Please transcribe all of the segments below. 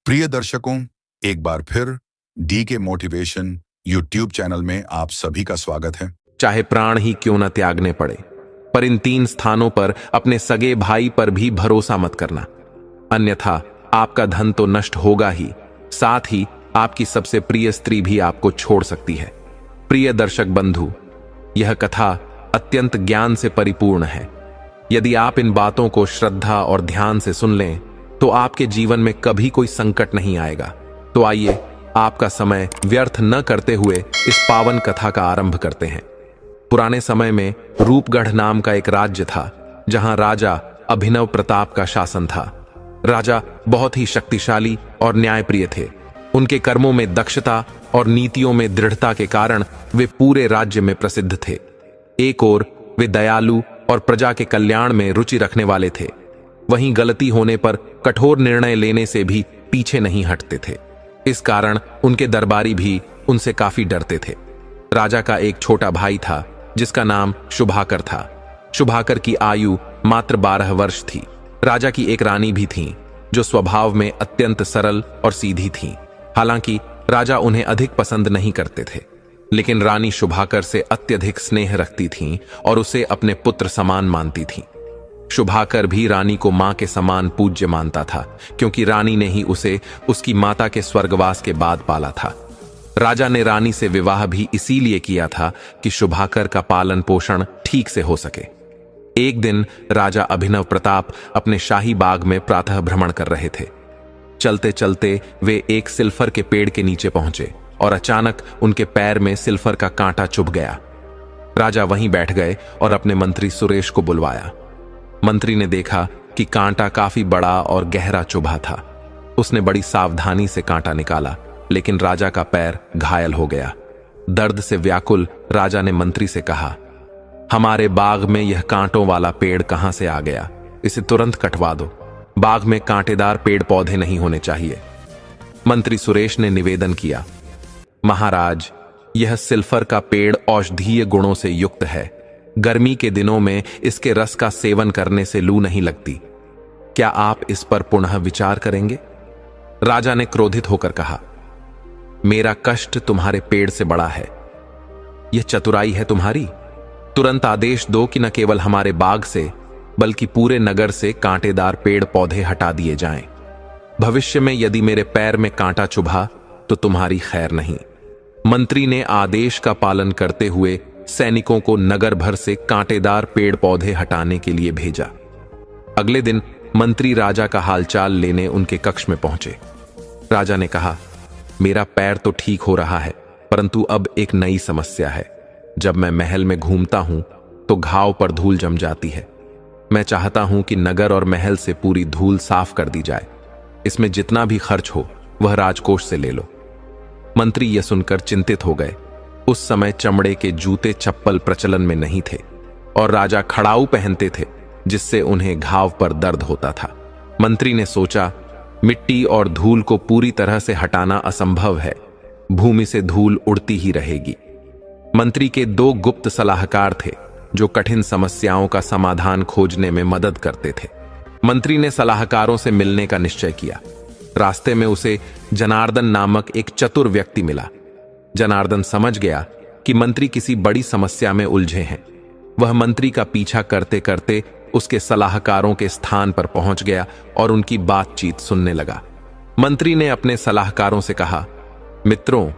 प्रिय दर्शकों, एक बार फिर डी के मोटिवेशन यूट्यूब चैनल में आप सभी का स्वागत है। चाहे प्राण ही क्यों न त्यागने पड़े, पर इन 3 स्थानों पर अपने सगे भाई पर भी भरोसा मत करना, अन्यथा आपका धन तो नष्ट होगा ही, साथ ही आपकी सबसे प्रिय स्त्री भी आपको छोड़ सकती है। प्रिय दर्शक बंधु, यह कथा अत्यंत ज्ञान से परिपूर्ण है। यदि आप इन बातों को श्रद्धा और ध्यान से सुन लें तो आपके जीवन में कभी कोई संकट नहीं आएगा। तो आइए आपका समय व्यर्थ न करते हुए इस पावन कथा का आरंभ करते हैं। पुराने समय में रूपगढ़ नाम का एक राज्य था, जहां राजा अभिनव प्रताप का शासन था। राजा बहुत ही शक्तिशाली और न्यायप्रिय थे। उनके कर्मों में दक्षता और नीतियों में दृढ़ता के कारण वे पूरे राज्य में प्रसिद्ध थे। एक ओर वे दयालु और प्रजा के कल्याण में रुचि रखने वाले थे, वहीं गलती होने पर कठोर निर्णय लेने से भी पीछे नहीं हटते थे। इस कारण उनके दरबारी भी उनसे काफी डरते थे। राजा का एक छोटा भाई था जिसका नाम शुभाकर था। शुभाकर की आयु मात्र 12 वर्ष थी। राजा की एक रानी भी थी जो स्वभाव में अत्यंत सरल और सीधी थी। हालांकि राजा उन्हें अधिक पसंद नहीं करते थे, लेकिन रानी शुभाकर से अत्यधिक स्नेह रखती थीं और उसे अपने पुत्र समान मानती थीं। शुभाकर भी रानी को मां के समान पूज्य मानता था, क्योंकि रानी ने ही उसे उसकी माता के स्वर्गवास के बाद पाला था। राजा ने रानी से विवाह भी इसीलिए किया था कि शुभाकर का पालन पोषण ठीक से हो सके। एक दिन राजा अभिनव प्रताप अपने शाही बाग में प्रातः भ्रमण कर रहे थे। चलते चलते वे एक सिल्फर के पेड़ के नीचे पहुंचे और अचानक उनके पैर में सिल्फर का कांटा चुभ गया। राजा वहीं बैठ गए और अपने मंत्री सुरेश को बुलवाया। मंत्री ने देखा कि कांटा काफी बड़ा और गहरा चुभा था। उसने बड़ी सावधानी से कांटा निकाला, लेकिन राजा का पैर घायल हो गया। दर्द से व्याकुल राजा ने मंत्री से कहा, हमारे बाग में यह कांटों वाला पेड़ कहां से आ गया? इसे तुरंत कटवा दो। बाग में कांटेदार पेड़ पौधे नहीं होने चाहिए। मंत्री सुरेश ने निवेदन किया, महाराज, यह सिल्फर का पेड़ औषधीय गुणों से युक्त है। गर्मी के दिनों में इसके रस का सेवन करने से लू नहीं लगती। क्या आप इस पर पुनः विचार करेंगे? राजा ने क्रोधित होकर कहा, मेरा कष्ट तुम्हारे पेड़ से बड़ा है। यह चतुराई है तुम्हारी? तुरंत आदेश दो कि न केवल हमारे बाग से बल्कि पूरे नगर से कांटेदार पेड़ पौधे हटा दिए जाएं। भविष्य में यदि मेरे पैर में कांटा चुभा तो तुम्हारी खैर नहीं। मंत्री ने आदेश का पालन करते हुए सैनिकों को नगर भर से कांटेदार पेड़ पौधे हटाने के लिए भेजा। अगले दिन मंत्री राजा का हालचाल लेने उनके कक्ष में पहुंचे। राजा ने कहा, मेरा पैर तो ठीक हो रहा है, परंतु अब एक नई समस्या है। जब मैं महल में घूमता हूं तो घाव पर धूल जम जाती है। मैं चाहता हूं कि नगर और महल से पूरी धूल साफ कर दी जाए। इसमें जितना भी खर्च हो वह राजकोष से ले लो। मंत्री यह सुनकर चिंतित हो गए। उस समय चमड़े के जूते चप्पल प्रचलन में नहीं थे और राजा खड़ाऊ पहनते थे, जिससे उन्हें घाव पर दर्द होता था। मंत्री ने सोचा, मिट्टी और धूल को पूरी तरह से हटाना असंभव है। भूमि से धूल उड़ती ही रहेगी। मंत्री के 2 गुप्त सलाहकार थे जो कठिन समस्याओं का समाधान खोजने में मदद करते थे। मंत्री ने सलाहकारों से मिलने का निश्चय किया। रास्ते में उसे जनार्दन नामक एक चतुर व्यक्ति मिला। जनार्दन समझ गया कि मंत्री किसी बड़ी समस्या में उलझे हैं। वह मंत्री का पीछा करते करते उसके सलाहकारों के स्थान पर पहुंच गया और उनकी बातचीत सुनने लगा। मंत्री ने अपने सलाहकारों से कहा, मित्रों,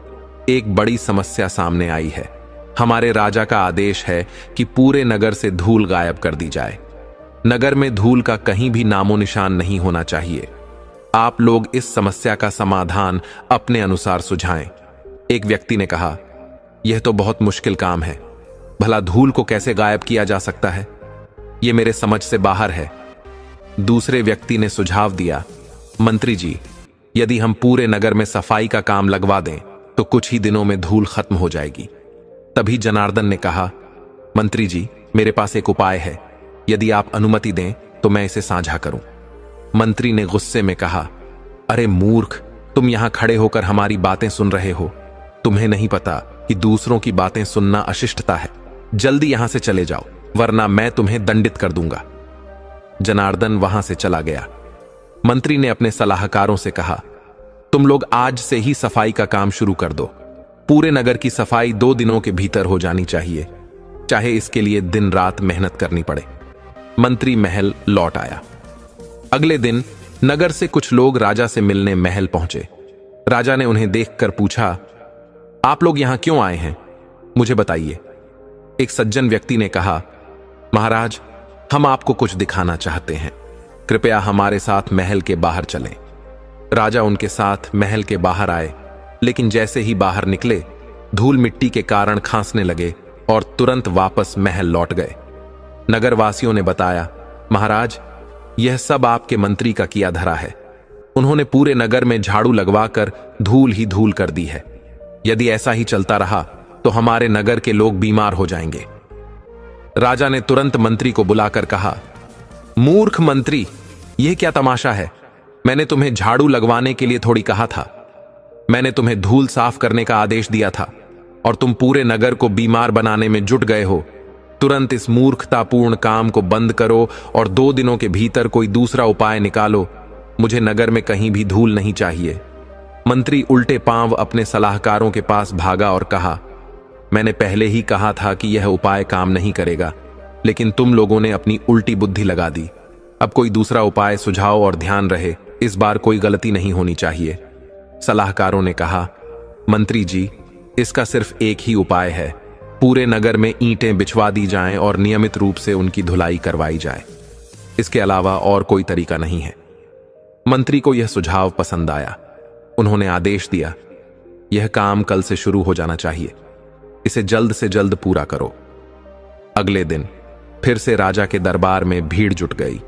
एक बड़ी समस्या सामने आई है। हमारे राजा का आदेश है कि पूरे नगर से धूल गायब कर दी जाए। नगर में धूल का कहीं भी नामो निशान नहीं होना चाहिए। आप लोग इस समस्या का समाधान अपने अनुसार सुझाएं। एक व्यक्ति ने कहा, यह तो बहुत मुश्किल काम है। भला धूल को कैसे गायब किया जा सकता है? यह मेरे समझ से बाहर है। दूसरे व्यक्ति ने सुझाव दिया, मंत्री जी, यदि हम पूरे नगर में सफाई का काम लगवा दें तो कुछ ही दिनों में धूल खत्म हो जाएगी। तभी जनार्दन ने कहा, मंत्री जी, मेरे पास एक उपाय है। यदि आप अनुमति दें तो मैं इसे साझा करूं। मंत्री ने गुस्से में कहा, अरे मूर्ख, तुम यहां खड़े होकर हमारी बातें सुन रहे हो। तुम्हें नहीं पता कि दूसरों की बातें सुनना अशिष्टता है। जल्दी यहां से चले जाओ, वरना मैं तुम्हें दंडित कर दूंगा। जनार्दन वहां से चला गया। मंत्री ने अपने सलाहकारों से कहा, तुम लोग आज से ही सफाई का काम शुरू कर दो। पूरे नगर की सफाई 2 दिनों के भीतर हो जानी चाहिए, चाहे इसके लिए दिन रात मेहनत करनी पड़े। मंत्री महल लौट आया। अगले दिन नगर से कुछ लोग राजा से मिलने महल पहुंचे। राजा ने उन्हें देखकर पूछा, आप लोग यहां क्यों आए हैं, मुझे बताइए। एक सज्जन व्यक्ति ने कहा, महाराज, हम आपको कुछ दिखाना चाहते हैं, कृपया हमारे साथ महल के बाहर चलें। राजा उनके साथ महल के बाहर आए, लेकिन जैसे ही बाहर निकले धूल मिट्टी के कारण खांसने लगे और तुरंत वापस महल लौट गए। नगरवासियों ने बताया, महाराज, यह सब आपके मंत्री का किया धरा है। उन्होंने पूरे नगर में झाड़ू लगवाकर धूल ही धूल कर दी है। यदि ऐसा ही चलता रहा तो हमारे नगर के लोग बीमार हो जाएंगे। राजा ने तुरंत मंत्री को बुलाकर कहा, मूर्ख मंत्री, यह क्या तमाशा है? मैंने तुम्हें झाड़ू लगवाने के लिए थोड़ी कहा था। मैंने तुम्हें धूल साफ करने का आदेश दिया था और तुम पूरे नगर को बीमार बनाने में जुट गए हो। तुरंत इस मूर्खतापूर्ण काम को बंद करो और 2 दिनों के भीतर कोई दूसरा उपाय निकालो। मुझे नगर में कहीं भी धूल नहीं चाहिए। मंत्री उल्टे पांव अपने सलाहकारों के पास भागा और कहा, मैंने पहले ही कहा था कि यह उपाय काम नहीं करेगा, लेकिन तुम लोगों ने अपनी उल्टी बुद्धि लगा दी। अब कोई दूसरा उपाय सुझाओ और ध्यान रहे, इस बार कोई गलती नहीं होनी चाहिए। सलाहकारों ने कहा, मंत्री जी, इसका सिर्फ एक ही उपाय है। पूरे नगर में ईंटें बिछवा दी जाएं और नियमित रूप से उनकी धुलाई करवाई जाए। इसके अलावा और कोई तरीका नहीं है। मंत्री को यह सुझाव पसंद आया। उन्होंने आदेश दिया, यह काम कल से शुरू हो जाना चाहिए। इसे जल्द से जल्द पूरा करो। अगले दिन फिर से राजा के दरबार में भीड़ जुट गई।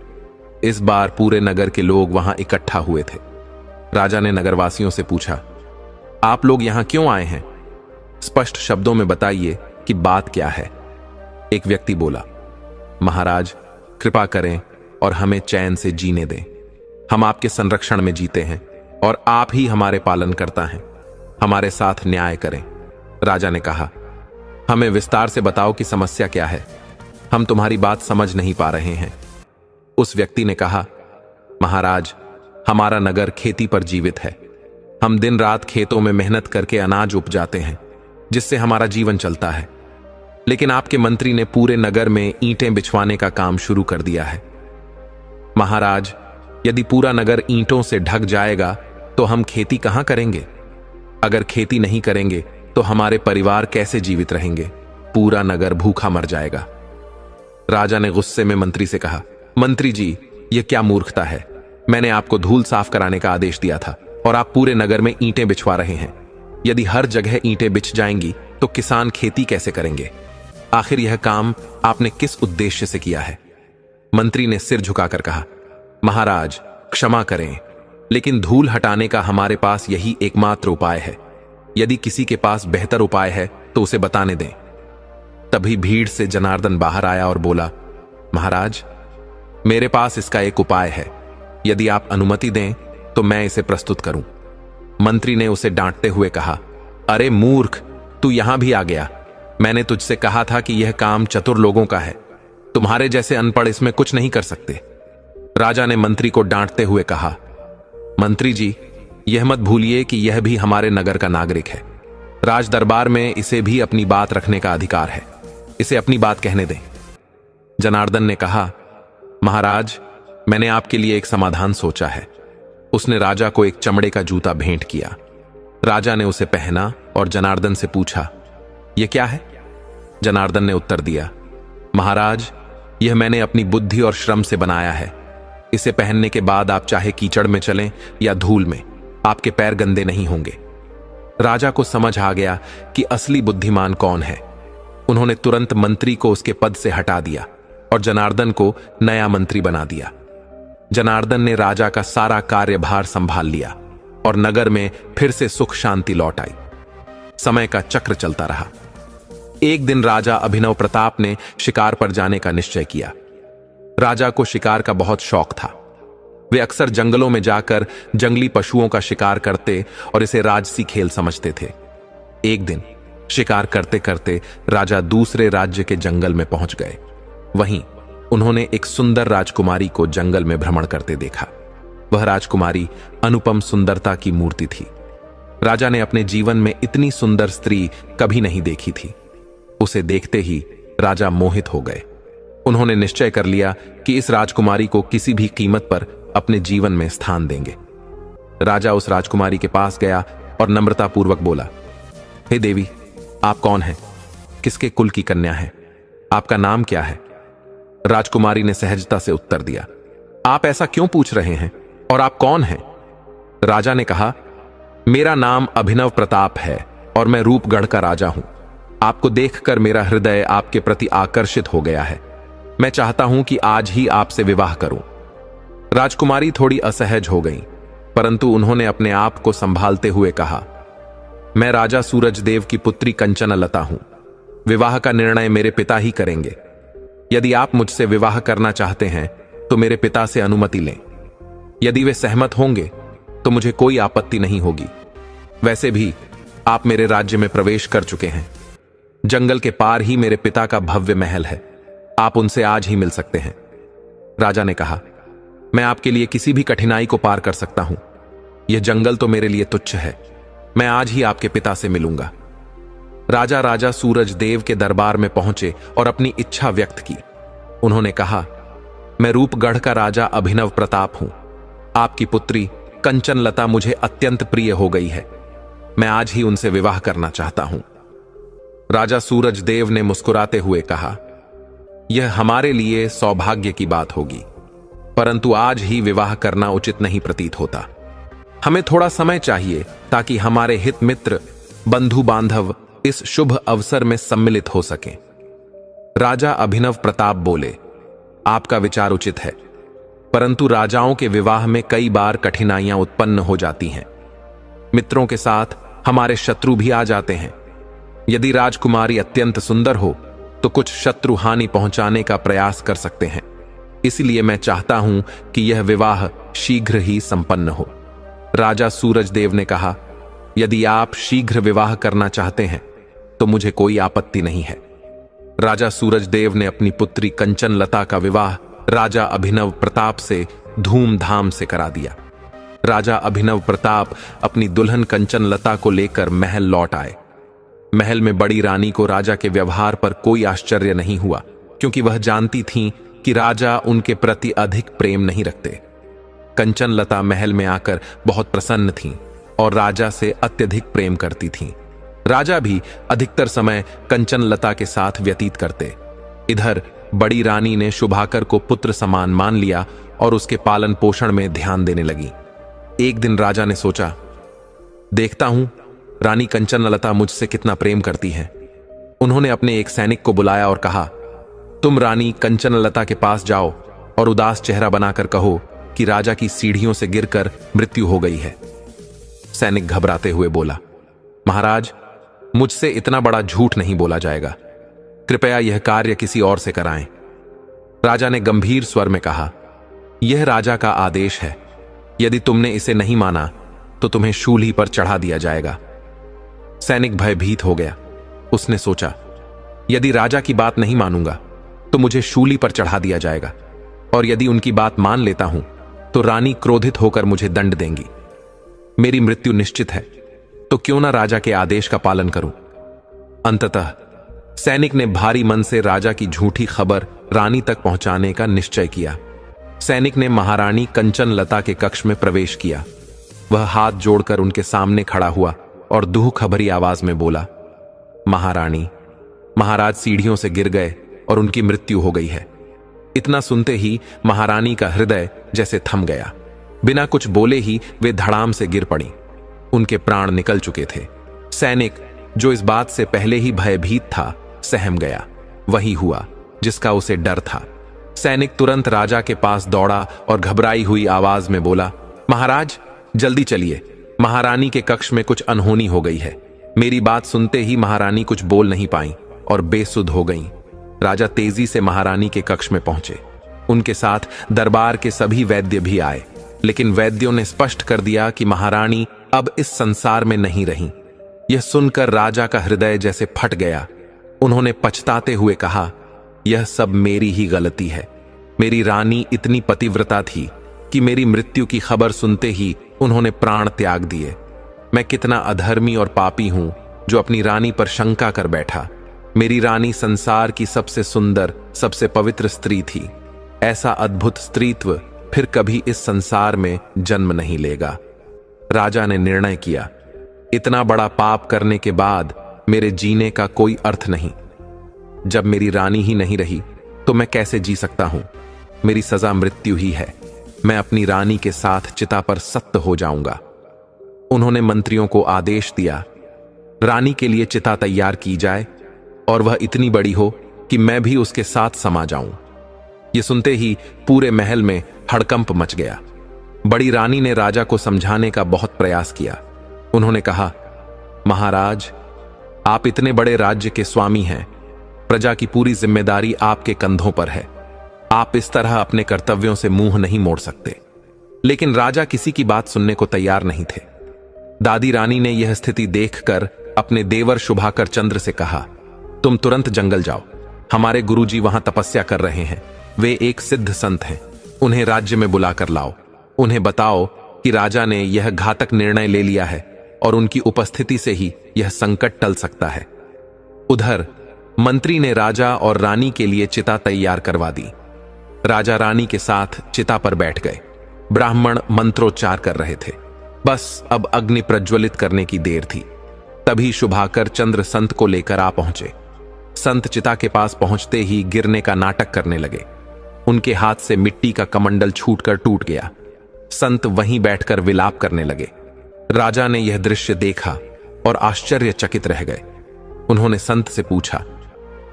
इस बार पूरे नगर के लोग वहां इकट्ठा हुए थे। राजा ने नगरवासियों से पूछा, आप लोग यहां क्यों आए हैं? स्पष्ट शब्दों में बताइए कि बात क्या है। एक व्यक्ति बोला, महाराज, कृपा करें और हमें चैन से जीने दें। हम आपके संरक्षण में जीते हैं और आप ही हमारे पालन करता हैं। हमारे साथ न्याय करें। राजा ने कहा, हमें विस्तार से बताओ कि समस्या क्या है। हम तुम्हारी बात समझ नहीं पा रहे हैं। उस व्यक्ति ने कहा, महाराज, हमारा नगर खेती पर जीवित है। हम दिन रात खेतों में मेहनत करके अनाज उपजाते हैं, जिससे हमारा जीवन चलता है। लेकिन आपके मंत्री ने पूरे नगर में ईंटें बिछवाने का काम शुरू कर दिया है। महाराज, यदि पूरा नगर ईंटों से ढक जाएगा तो हम खेती कहां करेंगे? अगर खेती नहीं करेंगे तो हमारे परिवार कैसे जीवित रहेंगे? पूरा नगर भूखा मर जाएगा। राजा ने गुस्से में मंत्री से कहा, मंत्री जी, यह क्या मूर्खता है? मैंने आपको धूल साफ कराने का आदेश दिया था और आप पूरे नगर में ईंटें बिछवा रहे हैं। यदि हर जगह ईंटें बिछ जाएंगी तो किसान खेती कैसे करेंगे? आखिर यह काम आपने किस उद्देश्य से किया है? मंत्री ने सिर झुकाकर कहा, महाराज, क्षमा करें, लेकिन धूल हटाने का हमारे पास यही एकमात्र उपाय है। यदि किसी के पास बेहतर उपाय है तो उसे बताने दें। तभी भीड़ से जनार्दन बाहर आया और बोला, महाराज, मेरे पास इसका एक उपाय है। यदि आप अनुमति दें तो मैं इसे प्रस्तुत करूं। मंत्री ने उसे डांटते हुए कहा, अरे मूर्ख, तू यहां भी आ गया। मैंने तुझसे कहा था कि यह काम चतुर लोगों का है। तुम्हारे जैसे अनपढ़ इसमें कुछ नहीं कर सकते। राजा ने मंत्री को डांटते हुए कहा, मंत्री जी, यह मत भूलिए कि यह भी हमारे नगर का नागरिक है। राज दरबार में इसे भी अपनी बात रखने का अधिकार है। इसे अपनी बात कहने दें। जनार्दन ने कहा, महाराज, मैंने आपके लिए एक समाधान सोचा है। उसने राजा को एक चमड़े का जूता भेंट किया। राजा ने उसे पहना और जनार्दन से पूछा, यह क्या है? जनार्दन ने उत्तर दिया, महाराज, यह मैंने अपनी बुद्धि और श्रम से बनाया है। इसे पहनने के बाद आप चाहे कीचड़ में चलें या धूल में, आपके पैर गंदे नहीं होंगे। राजा को समझ आ गया कि असली बुद्धिमान कौन है। उन्होंने तुरंत मंत्री को उसके पद से हटा दिया और जनार्दन को नया मंत्री बना दिया। जनार्दन ने राजा का सारा कार्यभार संभाल लिया और नगर में फिर से सुख शांति लौट आई। समय का चक्र चलता रहा। एक दिन राजा अभिनव प्रताप ने शिकार पर जाने का निश्चय किया। राजा को शिकार का बहुत शौक था। वे अक्सर जंगलों में जाकर जंगली पशुओं का शिकार करते और इसे राजसी खेल समझते थे। एक दिन शिकार करते करते राजा दूसरे राज्य के जंगल में पहुंच गए। वहीं उन्होंने एक सुंदर राजकुमारी को जंगल में भ्रमण करते देखा। वह राजकुमारी अनुपम सुंदरता की मूर्ति थी। राजा ने अपने जीवन में इतनी सुंदर स्त्री कभी नहीं देखी थी। उसे देखते ही राजा मोहित हो गए। उन्होंने निश्चय कर लिया कि इस राजकुमारी को किसी भी कीमत पर अपने जीवन में स्थान देंगे। राजा उस राजकुमारी के पास गया और नम्रतापूर्वक बोला, हे देवी, आप कौन हैं? किसके कुल की कन्या है? आपका नाम क्या है? राजकुमारी ने सहजता से उत्तर दिया, आप ऐसा क्यों पूछ रहे हैं और आप कौन हैं? राजा ने कहा, मेरा नाम अभिनव प्रताप है और मैं रूपगढ़ का राजा हूं। आपको देखकर मेरा हृदय आपके प्रति आकर्षित हो गया है। मैं चाहता हूं कि आज ही आपसे विवाह करूं। राजकुमारी थोड़ी असहज हो गई, परंतु उन्होंने अपने आप को संभालते हुए कहा, मैं राजा सूरजदेव की पुत्री कंचनलता हूं। विवाह का निर्णय मेरे पिता ही करेंगे। यदि आप मुझसे विवाह करना चाहते हैं तो मेरे पिता से अनुमति लें। यदि वे सहमत होंगे तो मुझे कोई आपत्ति नहीं होगी। वैसे भी आप मेरे राज्य में प्रवेश कर चुके हैं। जंगल के पार ही मेरे पिता का भव्य महल है। आप उनसे आज ही मिल सकते हैं। राजा ने कहा, मैं आपके लिए किसी भी कठिनाई को पार कर सकता हूं। यह जंगल तो मेरे लिए तुच्छ है। मैं आज ही आपके पिता से मिलूंगा। राजा सूरजदेव के दरबार में पहुंचे और अपनी इच्छा व्यक्त की। उन्होंने कहा, मैं रूपगढ़ का राजा अभिनव प्रताप हूं। आपकी पुत्री कंचनलता मुझे अत्यंत प्रिय हो गई है। मैं आज ही उनसे विवाह करना चाहता हूं। राजा सूरजदेव ने मुस्कुराते हुए कहा, यह हमारे लिए सौभाग्य की बात होगी, परंतु आज ही विवाह करना उचित नहीं प्रतीत होता। हमें थोड़ा समय चाहिए ताकि हमारे हित मित्र, बंधु बांधव इस शुभ अवसर में सम्मिलित हो सकें। राजा अभिनव प्रताप बोले, आपका विचार उचित है, परंतु राजाओं के विवाह में कई बार कठिनाइयां उत्पन्न हो जाती हैं। मित्रों के साथ हमारे शत्रु भी आ जाते हैं। यदि राजकुमारी अत्यंत सुंदर हो तो कुछ शत्रु हानि पहुंचाने का प्रयास कर सकते हैं। इसलिए मैं चाहता हूं कि यह विवाह शीघ्र ही संपन्न हो। राजा सूरजदेव ने कहा, यदि आप शीघ्र विवाह करना चाहते हैं तो मुझे कोई आपत्ति नहीं है। राजा सूरजदेव ने अपनी पुत्री कंचनलता का विवाह राजा अभिनव प्रताप से धूमधाम से करा दिया। राजा अभिनव प्रताप अपनी दुल्हन कंचनलता को लेकर महल लौट आए। महल में बड़ी रानी को राजा के व्यवहार पर कोई आश्चर्य नहीं हुआ, क्योंकि वह जानती थीं कि राजा उनके प्रति अधिक प्रेम नहीं रखते। कंचनलता महल में आकर बहुत प्रसन्न थीं और राजा से अत्यधिक प्रेम करती थीं। राजा भी अधिकतर समय कंचनलता के साथ व्यतीत करते। इधर बड़ी रानी ने शुभाकर को पुत्र समान मान लिया और उसके पालन पोषण में ध्यान देने लगी। एक दिन राजा ने सोचा, देखता हूं रानी कंचनलता मुझसे कितना प्रेम करती है। उन्होंने अपने एक सैनिक को बुलाया और कहा, तुम रानी कंचनलता के पास जाओ और उदास चेहरा बनाकर कहो कि राजा की सीढ़ियों से गिरकर मृत्यु हो गई है। सैनिक घबराते हुए बोला, महाराज, मुझसे इतना बड़ा झूठ नहीं बोला जाएगा। कृपया यह कार्य किसी और से कराएं। राजा ने गंभीर स्वर में कहा, यह राजा का आदेश है। यदि तुमने इसे नहीं माना तो तुम्हें शूली पर चढ़ा दिया जाएगा। सैनिक भयभीत हो गया। उसने सोचा, यदि राजा की बात नहीं मानूंगा तो मुझे शूली पर चढ़ा दिया जाएगा, और यदि उनकी बात मान लेता हूं तो रानी क्रोधित होकर मुझे दंड देंगी। मेरी मृत्यु निश्चित है, तो क्यों ना राजा के आदेश का पालन करूं। अंततः सैनिक ने भारी मन से राजा की झूठी खबर रानी तक पहुंचाने का निश्चय किया। सैनिक ने महारानी कंचनलता के कक्ष में प्रवेश किया। वह हाथ जोड़कर उनके सामने खड़ा हुआ और दूह खबरी आवाज में बोला, महारानी, महाराज सीढ़ियों से गिर गए और उनकी मृत्यु हो गई है। इतना सुनते ही महारानी का हृदय जैसे थम गया। बिना कुछ बोले ही वे धड़ाम से गिर पड़ी। उनके प्राण निकल चुके थे। सैनिक, जो इस बात से पहले ही भयभीत था, सहम गया। वही हुआ जिसका उसे डर था। सैनिक तुरंत राजा के पास दौड़ा और घबराई हुई आवाज में बोला, महाराज, जल्दी चलिए, महारानी के कक्ष में कुछ अनहोनी हो गई है। मेरी बात सुनते ही महारानी कुछ बोल नहीं पाई और बेसुध हो गईं। राजा तेजी से महारानी के कक्ष में पहुंचे। उनके साथ दरबार के सभी वैद्य भी आए, लेकिन वैद्यों ने स्पष्ट कर दिया कि महारानी अब इस संसार में नहीं रहीं। यह सुनकर राजा का हृदय जैसे फट गया। उन्होंने पछताते हुए कहा, यह सब मेरी ही गलती है। मेरी रानी इतनी पतिव्रता थी कि मेरी मृत्यु की खबर सुनते ही उन्होंने प्राण त्याग दिए। मैं कितना अधर्मी और पापी हूं जो अपनी रानी पर शंका कर बैठा। मेरी रानी संसार की सबसे सुंदर, सबसे पवित्र स्त्री थी। ऐसा अद्भुत स्त्रीत्व फिर कभी इस संसार में जन्म नहीं लेगा। राजा ने निर्णय किया, इतना बड़ा पाप करने के बाद मेरे जीने का कोई अर्थ नहीं। जब मेरी रानी ही नहीं रही तो मैं कैसे जी सकता हूं? मेरी सजा मृत्यु ही है। मैं अपनी रानी के साथ चिता पर सत्य हो जाऊंगा। उन्होंने मंत्रियों को आदेश दिया, रानी के लिए चिता तैयार की जाए और वह इतनी बड़ी हो कि मैं भी उसके साथ समा जाऊं। यह सुनते ही पूरे महल में हड़कंप मच गया। बड़ी रानी ने राजा को समझाने का बहुत प्रयास किया। उन्होंने कहा, महाराज, आप इतने बड़े राज्य के स्वामी हैं, प्रजा की पूरी जिम्मेदारी आपके कंधों पर है। आप इस तरह अपने कर्तव्यों से मुंह नहीं मोड़ सकते। लेकिन राजा किसी की बात सुनने को तैयार नहीं थे। दादी रानी ने यह स्थिति देखकर अपने देवर शुभाकर चंद्र से कहा, तुम तुरंत जंगल जाओ। हमारे गुरुजी वहां तपस्या कर रहे हैं। वे एक सिद्ध संत हैं। उन्हें राज्य में बुलाकर लाओ। उन्हें बताओ कि राजा ने यह घातक निर्णय ले लिया है और उनकी उपस्थिति से ही यह संकट टल सकता है। उधर मंत्री ने राजा और रानी के लिए चिता तैयार करवा दी। राजा रानी के साथ चिता पर बैठ गए। ब्राह्मण मंत्रोच्चार कर रहे थे। बस अब अग्नि प्रज्वलित करने की देर थी। तभी शुभाकर चंद्र संत को लेकर आ पहुंचे। संत चिता के पास पहुंचते ही गिरने का नाटक करने लगे। उनके हाथ से मिट्टी का कमंडल छूटकर टूट गया। संत वहीं बैठकर विलाप करने लगे। राजा ने यह दृश्य देखा और आश्चर्यचकित रह गए। उन्होंने संत से पूछा,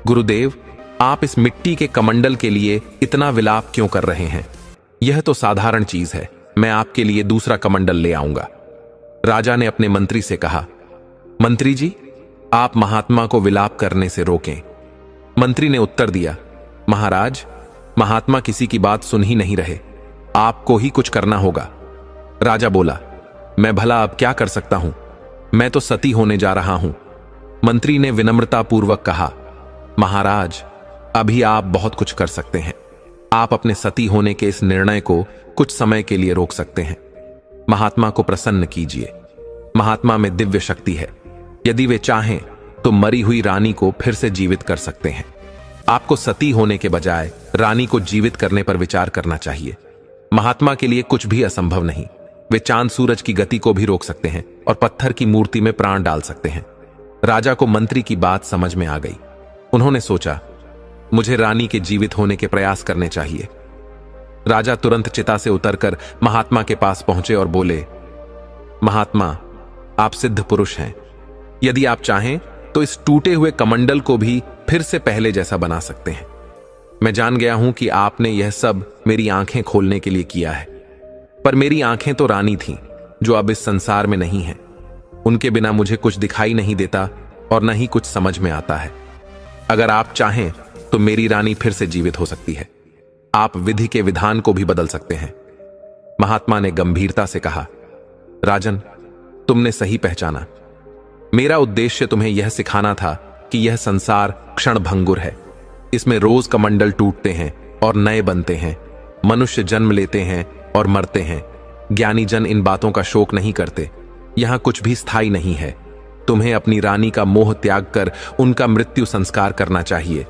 गुरुदेव, आप इस मिट्टी के कमंडल के लिए इतना विलाप क्यों कर रहे हैं? यह तो साधारण चीज है। मैं आपके लिए दूसरा कमंडल ले आऊंगा। राजा ने अपने मंत्री से कहा, मंत्री जी, आप महात्मा को विलाप करने से रोकें। मंत्री ने उत्तर दिया, महाराज, महात्मा किसी की बात सुन ही नहीं रहे। आपको ही कुछ करना होगा। राजा बोला, मैं भला अब क्या कर सकता हूं? मैं तो सती होने जा रहा हूं। मंत्री ने विनम्रतापूर्वक कहा, महाराज, अभी आप बहुत कुछ कर सकते हैं। आप अपने सती होने के इस निर्णय को कुछ समय के लिए रोक सकते हैं। महात्मा को प्रसन्न कीजिए। महात्मा में दिव्य शक्ति है। यदि वे चाहें तो मरी हुई रानी को फिर से जीवित कर सकते हैं। आपको सती होने के बजाय रानी को जीवित करने पर विचार करना चाहिए। महात्मा के लिए कुछ भी असंभव नहीं। वे चांद सूरज की गति को भी रोक सकते हैं और पत्थर की मूर्ति में प्राण डाल सकते हैं। राजा को मंत्री की बात समझ में आ गई। उन्होंने सोचा, मुझे रानी के जीवित होने के प्रयास करने चाहिए। राजा तुरंत चिता से उतरकर महात्मा के पास पहुंचे और बोले, महात्मा, आप सिद्ध पुरुष हैं। यदि आप चाहें तो इस टूटे हुए कमंडल को भी फिर से पहले जैसा बना सकते हैं। मैं जान गया हूं कि आपने यह सब मेरी आंखें खोलने के लिए किया है, पर मेरी आंखें तो रानी थीं, जो अब इस संसार में नहीं हैं। उनके बिना मुझे कुछ दिखाई नहीं देता और न ही कुछ समझ में आता है। अगर आप चाहें तो मेरी रानी फिर से जीवित हो सकती है। आप विधि के विधान को भी बदल सकते हैं। महात्मा ने गंभीरता से कहा, राजन, तुमने सही पहचाना। मेरा उद्देश्य तुम्हें यह सिखाना था कि यह संसार क्षणभंगुर है। इसमें रोज कमंडल टूटते हैं और नए बनते हैं। मनुष्य जन्म लेते हैं और मरते हैं। ज्ञानी जन इन बातों का शोक नहीं करते। यहां कुछ भी स्थायी नहीं है। तुम्हें अपनी रानी का मोह त्याग कर उनका मृत्यु संस्कार करना चाहिए।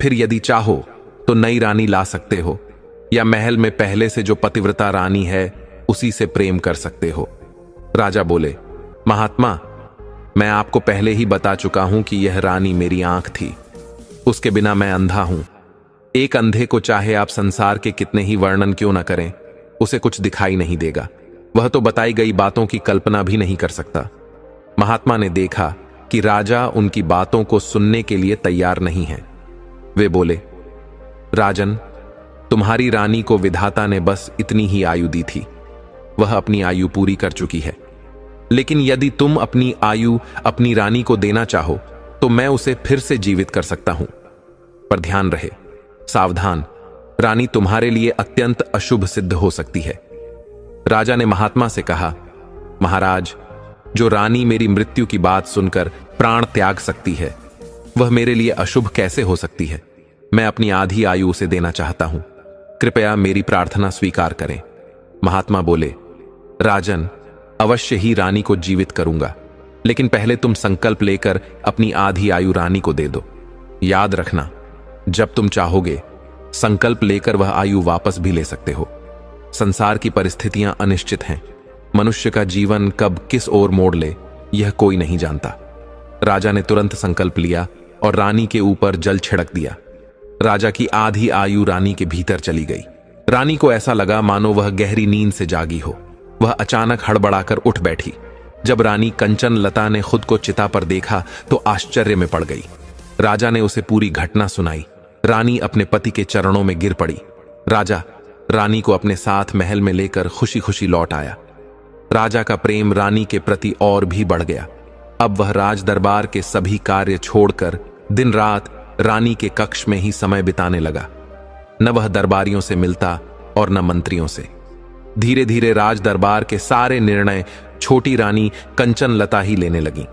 फिर यदि चाहो तो नई रानी ला सकते हो, या महल में पहले से जो पतिव्रता रानी है उसी से प्रेम कर सकते हो। राजा बोले, महात्मा, मैं आपको पहले ही बता चुका हूं कि यह रानी मेरी आंख थी। उसके बिना मैं अंधा हूं। एक अंधे को चाहे आप संसार के कितने ही वर्णन क्यों न करें, उसे कुछ दिखाई नहीं देगा। वह तो बताई गई बातों की कल्पना भी नहीं कर सकता। महात्मा ने देखा कि राजा उनकी बातों को सुनने के लिए तैयार नहीं है। वे बोले, राजन, तुम्हारी रानी को विधाता ने बस इतनी ही आयु दी थी। वह अपनी आयु पूरी कर चुकी है। लेकिन यदि तुम अपनी आयु अपनी रानी को देना चाहो तो मैं उसे फिर से जीवित कर सकता हूं। पर ध्यान रहे, सावधान, रानी तुम्हारे लिए अत्यंत अशुभ सिद्ध हो सकती है। राजा ने महात्मा से कहा, महाराज, जो रानी मेरी मृत्यु की बात सुनकर प्राण त्याग सकती है, वह मेरे लिए अशुभ कैसे हो सकती है? मैं अपनी आधी आयु उसे देना चाहता हूं। कृपया मेरी प्रार्थना स्वीकार करें। महात्मा बोले, राजन, अवश्य ही रानी को जीवित करूंगा, लेकिन पहले तुम संकल्प लेकर अपनी आधी आयु रानी को दे दो। याद रखना, जब तुम चाहोगे संकल्प लेकर वह आयु वापस भी ले सकते हो। संसार की परिस्थितियां अनिश्चित हैं। मनुष्य का जीवन कब किस ओर मोड़ ले यह कोई नहीं जानता। राजा ने तुरंत संकल्प लिया और रानी के ऊपर जल छिड़क दिया। राजा की आधी आयु रानी के भीतर चली गई। रानी को ऐसा लगा मानो वह गहरी नींद से जागी हो। वह अचानक हड़बड़ाकर उठ बैठी। जब रानी कंचन लता ने खुद को चिता पर देखा तो आश्चर्य में पड़ गई। राजा ने उसे पूरी घटना सुनाई। रानी अपने पति के चरणों में गिर पड़ी। राजा रानी को अपने साथ महल में लेकर खुशी खुशी लौट आया। राजा का प्रेम रानी के प्रति और भी बढ़ गया। अब वह राज दरबार के सभी कार्य छोड़कर दिन रात रानी के कक्ष में ही समय बिताने लगा। न वह दरबारियों से मिलता और न मंत्रियों से। धीरे धीरे राज दरबार के सारे निर्णय छोटी रानी कंचन लता ही लेने लगी।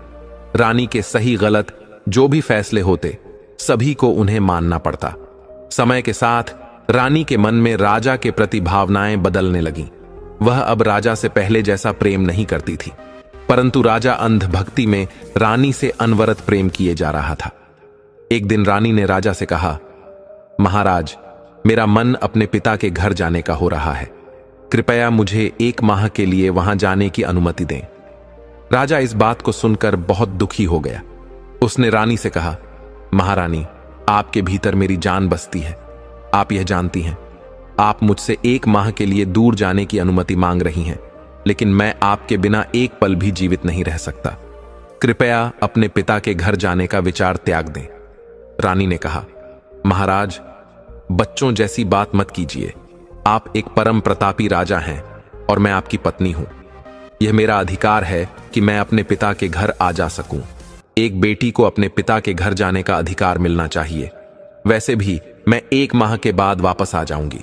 रानी के सही गलत जो भी फैसले होते सभी को उन्हें मानना पड़ता। समय के साथ रानी के मन में राजा के प्रति भावनाएं बदलने लगीं। वह अब राजा से पहले जैसा प्रेम नहीं करती थी, परंतु राजा अंध भक्ति में रानी से अनवरत प्रेम किए जा रहा था। एक दिन रानी ने राजा से कहा, महाराज, मेरा मन अपने पिता के घर जाने का हो रहा है। कृपया मुझे 1 माह के लिए वहां जाने की अनुमति दें। राजा इस बात को सुनकर बहुत दुखी हो गया। उसने रानी से कहा, महारानी, आपके भीतर मेरी जान बसती है। आप यह जानती हैं, आप मुझसे 1 माह के लिए दूर जाने की अनुमति मांग रही हैं, लेकिन मैं आपके बिना एक पल भी जीवित नहीं रह सकता। कृपया अपने पिता के घर जाने का विचार त्याग दें। रानी ने कहा, महाराज, बच्चों जैसी बात मत कीजिए। आप एक परम प्रतापी राजा हैं और मैं आपकी पत्नी हूं। यह मेरा अधिकार है कि मैं अपने पिता के घर आ जा सकूं। एक बेटी को अपने पिता के घर जाने का अधिकार मिलना चाहिए। वैसे भी मैं 1 माह के बाद वापस आ जाऊंगी।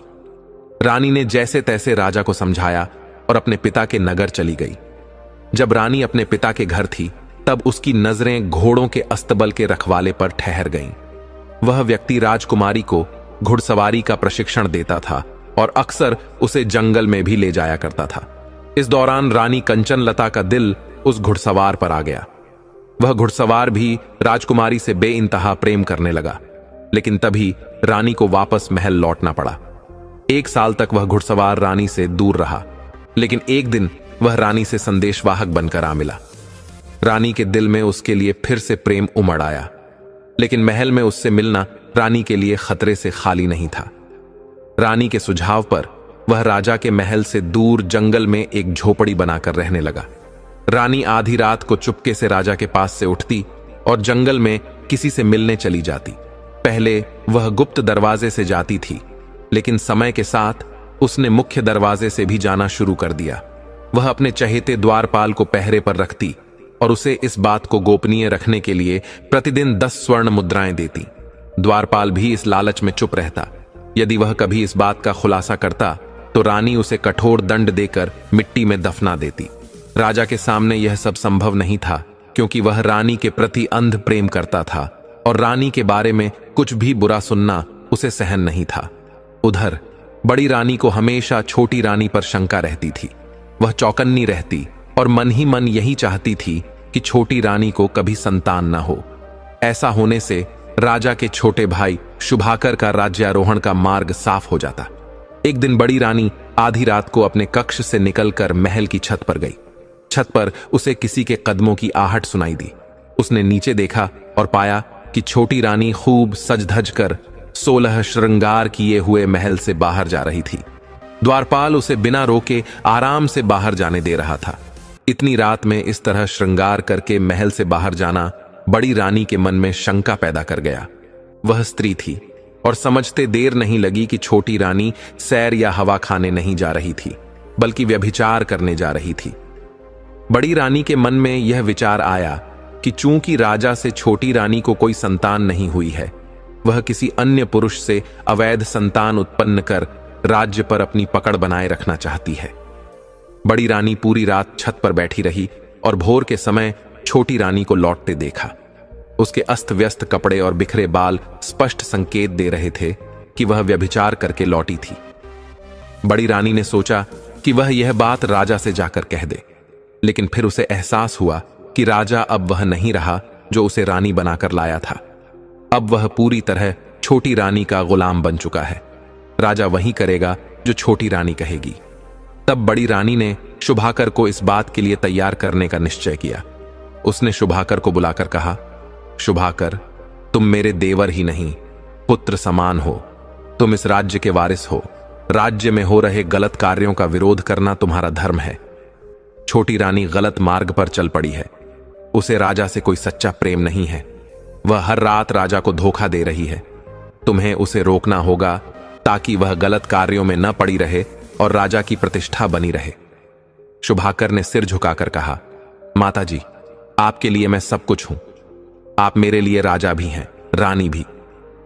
रानी ने जैसे तैसे राजा को समझाया और अपने पिता के नगर चली गई। जब रानी अपने पिता के घर थी तब उसकी नजरें घोड़ों के अस्तबल के रखवाले पर ठहर गईं। वह व्यक्ति राजकुमारी को घुड़सवारी का प्रशिक्षण देता था और अक्सर उसे जंगल में भी ले जाया करता था। इस दौरान रानी कंचन लता का दिल उस घुड़सवार पर आ गया। वह घुड़सवार भी राजकुमारी से बेइंतहा प्रेम करने लगा, लेकिन तभी रानी को वापस महल लौटना पड़ा। 1 साल तक वह घुड़सवार रानी से दूर रहा, लेकिन एक दिन वह रानी से संदेशवाहक बनकर आ मिला। रानी के दिल में उसके लिए फिर से प्रेम उमड़ आया, लेकिन महल में उससे मिलना रानी के लिए खतरे से खाली नहीं था। रानी के सुझाव पर वह राजा के महल से दूर जंगल में एक झोपड़ी बनाकर रहने लगा। रानी आधी रात को चुपके से राजा के पास से उठती और जंगल में किसी से मिलने चली जाती। पहले वह गुप्त दरवाजे से जाती थी, लेकिन समय के साथ उसने मुख्य दरवाजे से भी जाना शुरू कर दिया। वह अपने चहेते द्वारपाल को पहरे पर रखती और उसे इस बात को गोपनीय रखने के लिए प्रतिदिन 10 स्वर्ण मुद्राएं देती। द्वारपाल भी इस लालच में चुप रहता। यदि वह कभी इस बात का खुलासा करता तो रानी उसे कठोर दंड देकर मिट्टी में दफना देती। राजा के सामने यह सब संभव नहीं था, क्योंकि वह रानी के प्रति अंध प्रेम करता था और रानी के बारे में कुछ भी बुरा सुनना उसे सहन नहीं था। उधर बड़ी रानी को हमेशा छोटी रानी पर शंका रहती थी। वह चौकन्नी रहती और मन ही मन यही चाहती थी कि छोटी रानी को कभी संतान न हो। ऐसा होने से राजा के छोटे भाई शुभाकर का राज्यारोहण का मार्ग साफ हो जाता। एक दिन बड़ी रानी आधी रात को अपने कक्ष से निकलकर महल की छत पर गई। छत पर उसे किसी के कदमों की आहट सुनाई दी। उसने नीचे देखा और पाया कि छोटी रानी खूब सज धज कर 16 श्रृंगार किए हुए महल से बाहर जा रही थी। द्वारपाल उसे बिना रोके आराम से बाहर जाने दे रहा था। इतनी रात में इस तरह श्रृंगार करके महल से बाहर जाना बड़ी रानी के मन में शंका पैदा कर गया। वह स्त्री थी और समझते देर नहीं लगी कि छोटी रानी सैर या हवा खाने नहीं जा रही थी, बल्कि व्यभिचार करने जा रही थी। बड़ी रानी के मन में यह विचार आया कि चूंकि राजा से छोटी रानी को कोई संतान नहीं हुई है, वह किसी अन्य पुरुष से अवैध संतान उत्पन्न कर राज्य पर अपनी पकड़ बनाए रखना चाहती है। बड़ी रानी पूरी रात छत पर बैठी रही और भोर के समय छोटी रानी को लौटते देखा। उसके अस्त व्यस्त कपड़े और बिखरे बाल स्पष्ट संकेत दे रहे थे कि वह व्यभिचार करके लौटी थी। बड़ी रानी ने सोचा कि वह यह बात राजा से जाकर कह दे, लेकिन फिर उसे एहसास हुआ कि राजा अब वह नहीं रहा जो उसे रानी बनाकर लाया था। अब वह पूरी तरह छोटी रानी का गुलाम बन चुका है। राजा वही करेगा जो छोटी रानी कहेगी। तब बड़ी रानी ने शुभाकर को इस बात के लिए तैयार करने का निश्चय किया। उसने शुभाकर को बुलाकर कहा, शुभाकर, तुम मेरे देवर ही नहीं, पुत्र समान हो। तुम इस राज्य के वारिस हो। राज्य में हो रहे गलत कार्यों का विरोध करना तुम्हारा धर्म है। छोटी रानी गलत मार्ग पर चल पड़ी है। उसे राजा से कोई सच्चा प्रेम नहीं है। वह हर रात राजा को धोखा दे रही है। तुम्हें उसे रोकना होगा ताकि वह गलत कार्यों में न पड़ी रहे और राजा की प्रतिष्ठा बनी रहे। शुभाकर ने सिर झुकाकर कहा, माताजी, आपके लिए मैं सब कुछ हूं। आप मेरे लिए राजा भी हैं, रानी भी।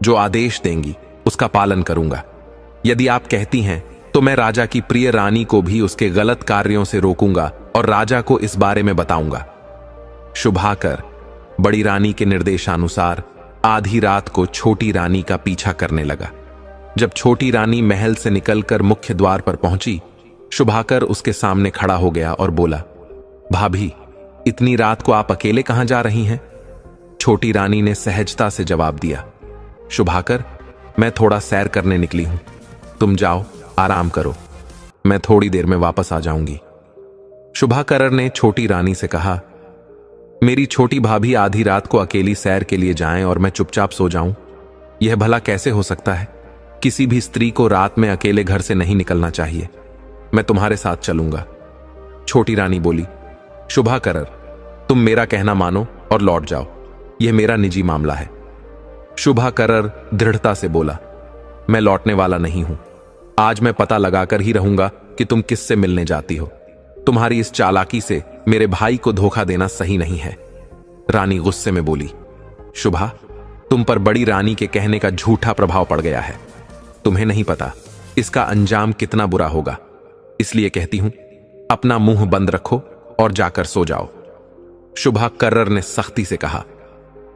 जो आदेश देंगी उसका पालन करूंगा। यदि आप कहती हैं तो मैं राजा की प्रिय रानी को भी उसके गलत कार्यों से रोकूंगा और राजा को इस बारे में बताऊंगा। शुभाकर बड़ी रानी के निर्देशानुसार आधी रात को छोटी रानी का पीछा करने लगा। जब छोटी रानी महल से निकलकर मुख्य द्वार पर पहुंची, शुभाकर उसके सामने खड़ा हो गया और बोला, भाभी, इतनी रात को आप अकेले कहां जा रही हैं? छोटी रानी ने सहजता से जवाब दिया, शुभाकर, मैं थोड़ा सैर करने निकली हूं। तुम जाओ, आराम करो। मैं थोड़ी देर में वापस आ जाऊंगी। शुभाकर ने छोटी रानी से कहा, मेरी छोटी भाभी आधी रात को अकेली सैर के लिए जाएं और मैं चुपचाप सो जाऊं? यह भला कैसे हो सकता है? किसी भी स्त्री को रात में अकेले घर से नहीं निकलना चाहिए। मैं तुम्हारे साथ चलूंगा। छोटी रानी बोली, शुभाकर, तुम मेरा कहना मानो और लौट जाओ। यह मेरा निजी मामला है। शुभाकर दृढ़ता से बोला, मैं लौटने वाला नहीं हूं। आज मैं पता लगाकर ही रहूंगा कि तुम किससे मिलने जाती हो। तुम्हारी इस चालाकी से मेरे भाई को धोखा देना सही नहीं है। रानी गुस्से में बोली, शुभा, तुम पर बड़ी रानी के कहने का झूठा प्रभाव पड़ गया है। तुम्हें नहीं पता इसका अंजाम कितना बुरा होगा। इसलिए कहती हूं, अपना मुंह बंद रखो और जाकर सो जाओ। शुभाकर ने सख्ती से कहा,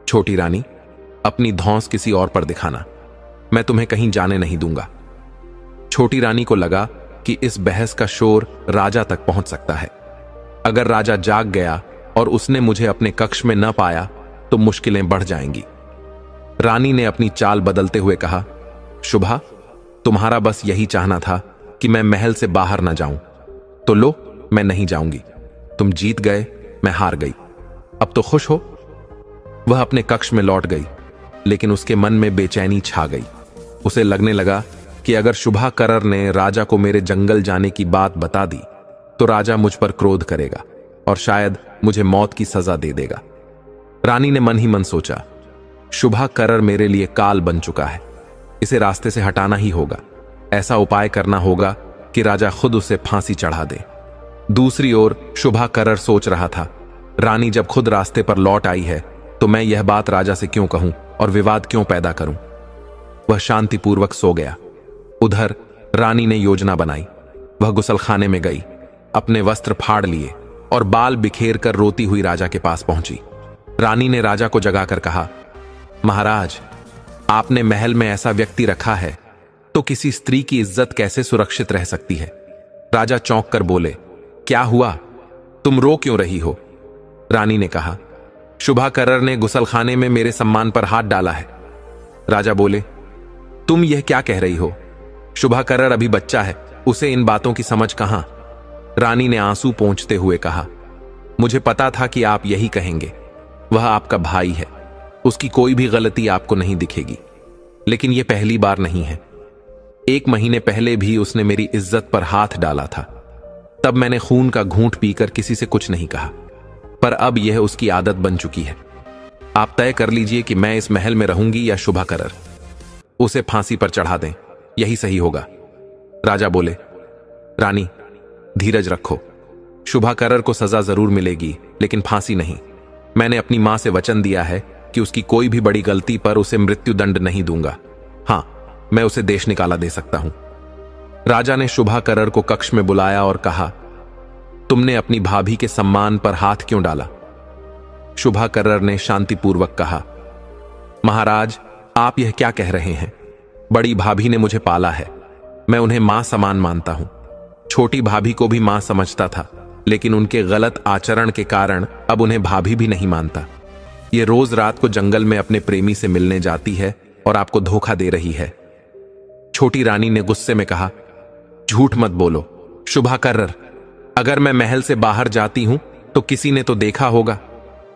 छोटी रानी, अपनी धौंस किसी और पर दिखाना। मैं तुम्हें कहीं जाने नहीं दूंगा। छोटी रानी को लगा कि इस बहस का शोर राजा तक पहुंच सकता है। अगर राजा जाग गया और उसने मुझे अपने कक्ष में न पाया तो मुश्किलें बढ़ जाएंगी। रानी ने अपनी चाल बदलते हुए कहा, शुभा, तुम्हारा बस यही चाहना था कि मैं महल से बाहर न जाऊं। तो लो, मैं नहीं जाऊंगी। तुम जीत गए, मैं हार गई। अब तो खुश हो। वह अपने कक्ष में लौट गई, लेकिन उसके मन में बेचैनी छा गई। उसे लगने लगा कि अगर शुभाकर ने राजा को मेरे जंगल जाने की बात बता दी तो राजा मुझ पर क्रोध करेगा और शायद मुझे मौत की सजा दे देगा। रानी ने मन ही मन सोचा, शुभाकर मेरे लिए काल बन चुका है। इसे रास्ते से हटाना ही होगा। ऐसा उपाय करना होगा कि राजा खुद उसे फांसी चढ़ा दे। दूसरी ओर शुभाकर सोच रहा था, रानी जब खुद रास्ते पर लौट आई है तो मैं यह बात राजा से क्यों कहूं और विवाद क्यों पैदा करूं। वह शांतिपूर्वक सो गया। उधर रानी ने योजना बनाई। वह गुसलखाने में गई, अपने वस्त्र फाड़ लिए और बाल बिखेर कर रोती हुई राजा के पास पहुंची। रानी ने राजा को जगाकर कहा, महाराज, आपने महल में ऐसा व्यक्ति रखा है तो किसी स्त्री की इज्जत कैसे सुरक्षित रह सकती है? राजा चौंक कर बोले, क्या हुआ? तुम रो क्यों रही हो? रानी ने कहा, शुभाकर ने गुसलखाने में मेरे सम्मान पर हाथ डाला है। राजा बोले, तुम यह क्या कह रही हो? शुभाकर अभी बच्चा है, उसे इन बातों की समझ कहां? रानी ने आंसू पोंछते हुए कहा, मुझे पता था कि आप यही कहेंगे। वह आपका भाई है, उसकी कोई भी गलती आपको नहीं दिखेगी। लेकिन यह पहली बार नहीं है। 1 महीने पहले भी उसने मेरी इज्जत पर हाथ डाला था। तब मैंने खून का घूंट पीकर किसी से कुछ नहीं कहा, पर अब यह उसकी आदत बन चुकी है। आप तय कर लीजिए कि मैं इस महल में रहूंगी या शुभाकर। उसे फांसी पर चढ़ा दें, यही सही होगा। राजा बोले, रानी, धीरज रखो। शुभाकर को सजा जरूर मिलेगी, लेकिन फांसी नहीं। मैंने अपनी मां से वचन दिया है कि उसकी कोई भी बड़ी गलती पर उसे मृत्युदंड नहीं दूंगा। हां, मैं उसे देश निकाला दे सकता हूं। राजा ने शुभाकर को कक्ष में बुलाया और कहा, तुमने अपनी भाभी के सम्मान पर हाथ क्यों डाला? शुभाकर ने शांतिपूर्वक कहा, महाराज, आप यह क्या कह रहे हैं? बड़ी भाभी ने मुझे पाला है। मैं उन्हें मां समान मानता हूं। छोटी भाभी को भी मां समझता था, लेकिन उनके गलत आचरण के कारण अब उन्हें भाभी भी नहीं मानता। ये रोज रात को जंगल में अपने प्रेमी से मिलने जाती है और आपको धोखा दे रही है। छोटी रानी ने गुस्से में कहा, झूठ मत बोलो शुभाकर्र, अगर मैं महल से बाहर जाती हूं तो किसी ने तो देखा होगा।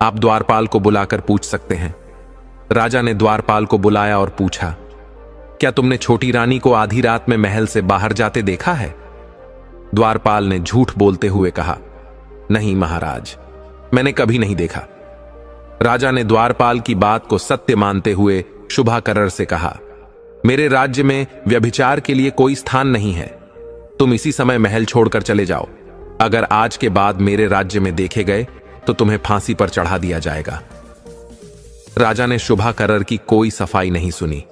आप द्वारपाल को बुलाकर पूछ सकते हैं। राजा ने द्वारपाल को बुलाया और पूछा, क्या तुमने छोटी रानी को आधी रात में महल से बाहर जाते देखा है? द्वारपाल ने झूठ बोलते हुए कहा, नहीं महाराज, मैंने कभी नहीं देखा। राजा ने द्वारपाल की बात को सत्य मानते हुए शुभाकर्र से कहा, मेरे राज्य में व्यभिचार के लिए कोई स्थान नहीं है। तुम इसी समय महल छोड़कर चले जाओ। अगर आज के बाद मेरे राज्य में देखे गए तो तुम्हें फांसी पर चढ़ा दिया जाएगा। राजा ने शुभाकर्र की कोई सफाई नहीं सुनी।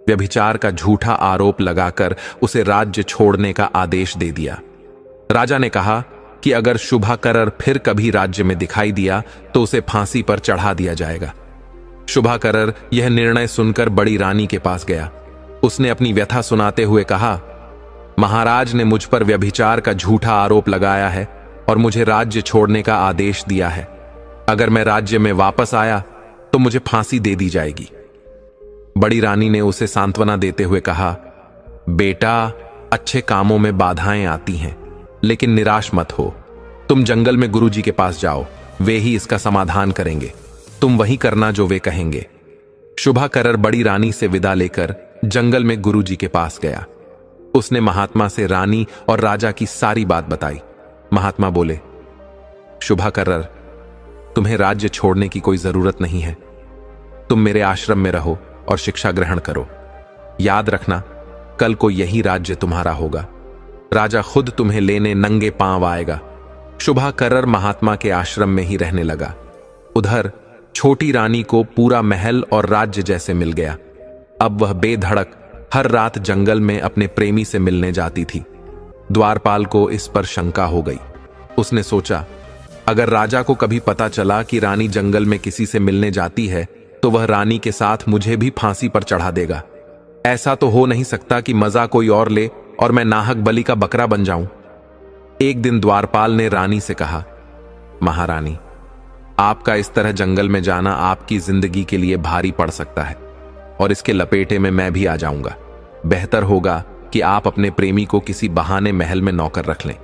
व्यभिचार का झूठा आरोप लगाकर उसे राज्य छोड़ने का आदेश दे दिया। राजा ने कहा कि अगर शुभाकर्र फिर कभी राज्य में दिखाई दिया तो उसे फांसी पर चढ़ा दिया जाएगा। शुभाकर्र यह निर्णय सुनकर बड़ी रानी के पास गया। उसने अपनी व्यथा सुनाते हुए कहा, महाराज ने मुझ पर व्यभिचार का झूठा आरोप लगाया है और मुझे राज्य छोड़ने का आदेश दिया है। अगर मैं राज्य में वापस आया तो मुझे फांसी दे दी जाएगी। बड़ी रानी ने उसे सांत्वना देते हुए कहा, बेटा, अच्छे कामों में बाधाएं आती हैं, लेकिन निराश मत हो। तुम जंगल में गुरुजी के पास जाओ, वे ही इसका समाधान करेंगे। तुम वही करना जो वे कहेंगे। शुभाकर्र बड़ी रानी से विदा लेकर जंगल में गुरुजी के पास गया। उसने महात्मा से रानी और राजा की सारी बात बताई। महात्मा बोले, शुभाकर्र, तुम्हें राज्य छोड़ने की कोई जरूरत नहीं है। तुम मेरे आश्रम में रहो और शिक्षा ग्रहण करो। याद रखना, कल को यही राज्य तुम्हारा होगा। राजा खुद तुम्हें लेने नंगे पांव आएगा। शुभाकर्र महात्मा के आश्रम में ही रहने लगा। उधर छोटी रानी को पूरा महल और राज्य जैसे मिल गया। अब वह बेधड़क हर रात जंगल में अपने प्रेमी से मिलने जाती थी। द्वारपाल को इस पर शंका हो गई। उसने सोचा, अगर राजा को कभी पता चला कि रानी जंगल में किसी से मिलने जाती है तो वह रानी के साथ मुझे भी फांसी पर चढ़ा देगा। ऐसा तो हो नहीं सकता कि मजा कोई और ले और मैं नाहक बलि का बकरा बन जाऊं। एक दिन द्वारपाल ने रानी से कहा, महारानी, आपका इस तरह जंगल में जाना आपकी जिंदगी के लिए भारी पड़ सकता है और इसके लपेटे में मैं भी आ जाऊंगा। बेहतर होगा कि आप अपने प्रेमी को किसी बहाने महल में नौकर रख लें।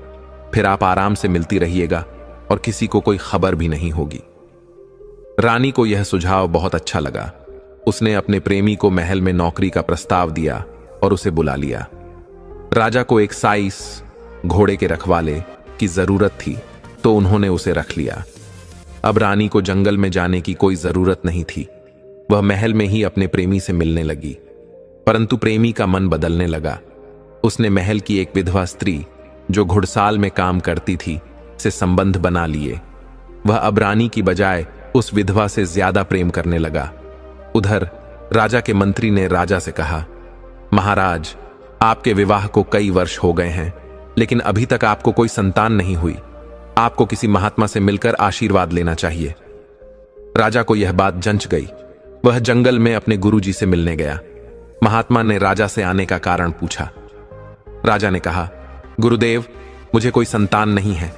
फिर आप आराम से मिलती रहिएगा और किसी को कोई खबर भी नहीं होगी। रानी को यह सुझाव बहुत अच्छा लगा। उसने अपने प्रेमी को महल में नौकरी का प्रस्ताव दिया और उसे बुला लिया। राजा को एक साइस घोड़े के रखवाले की जरूरत थी तो उन्होंने उसे रख लिया। अब रानी को जंगल में जाने की कोई जरूरत नहीं थी। वह महल में ही अपने प्रेमी से मिलने लगी। परंतु प्रेमी का मन बदलने लगा। उसने महल की एक विधवा स्त्री जो घुड़साल में काम करती थी से संबंध बना लिए। वह अब रानी की बजाय उस विधवा से ज्यादा प्रेम करने लगा। उधर राजा के मंत्री ने राजा से कहा, महाराज, आपके विवाह को कई वर्ष हो गए हैं, लेकिन अभी तक आपको कोई संतान नहीं हुई। आपको किसी महात्मा से मिलकर आशीर्वाद लेना चाहिए। राजा को यह बात जंच गई। वह जंगल में अपने गुरुजी से मिलने गया। महात्मा ने राजा से आने का कारण पूछा। राजा ने कहा, गुरुदेव, मुझे कोई संतान नहीं है।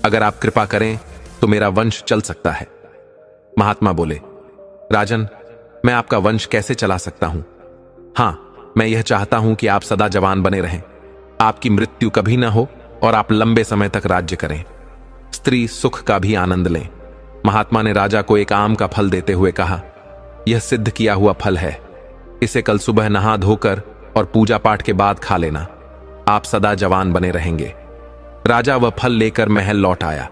अगर आप कृपा करें तो मेरा वंश चल सकता है। महात्मा बोले, राजन, मैं आपका वंश कैसे चला सकता हूं? हां, मैं यह चाहता हूं कि आप सदा जवान बने रहें, आपकी मृत्यु कभी ना हो और आप लंबे समय तक राज्य करें, स्त्री सुख का भी आनंद लें। महात्मा ने राजा को एक आम का फल देते हुए कहा, यह सिद्ध किया हुआ फल है। इसे कल सुबह नहा धोकर और पूजा पाठ के बाद खा लेना। आप सदा जवान बने रहेंगे। राजा वह फल लेकर महल लौट आया।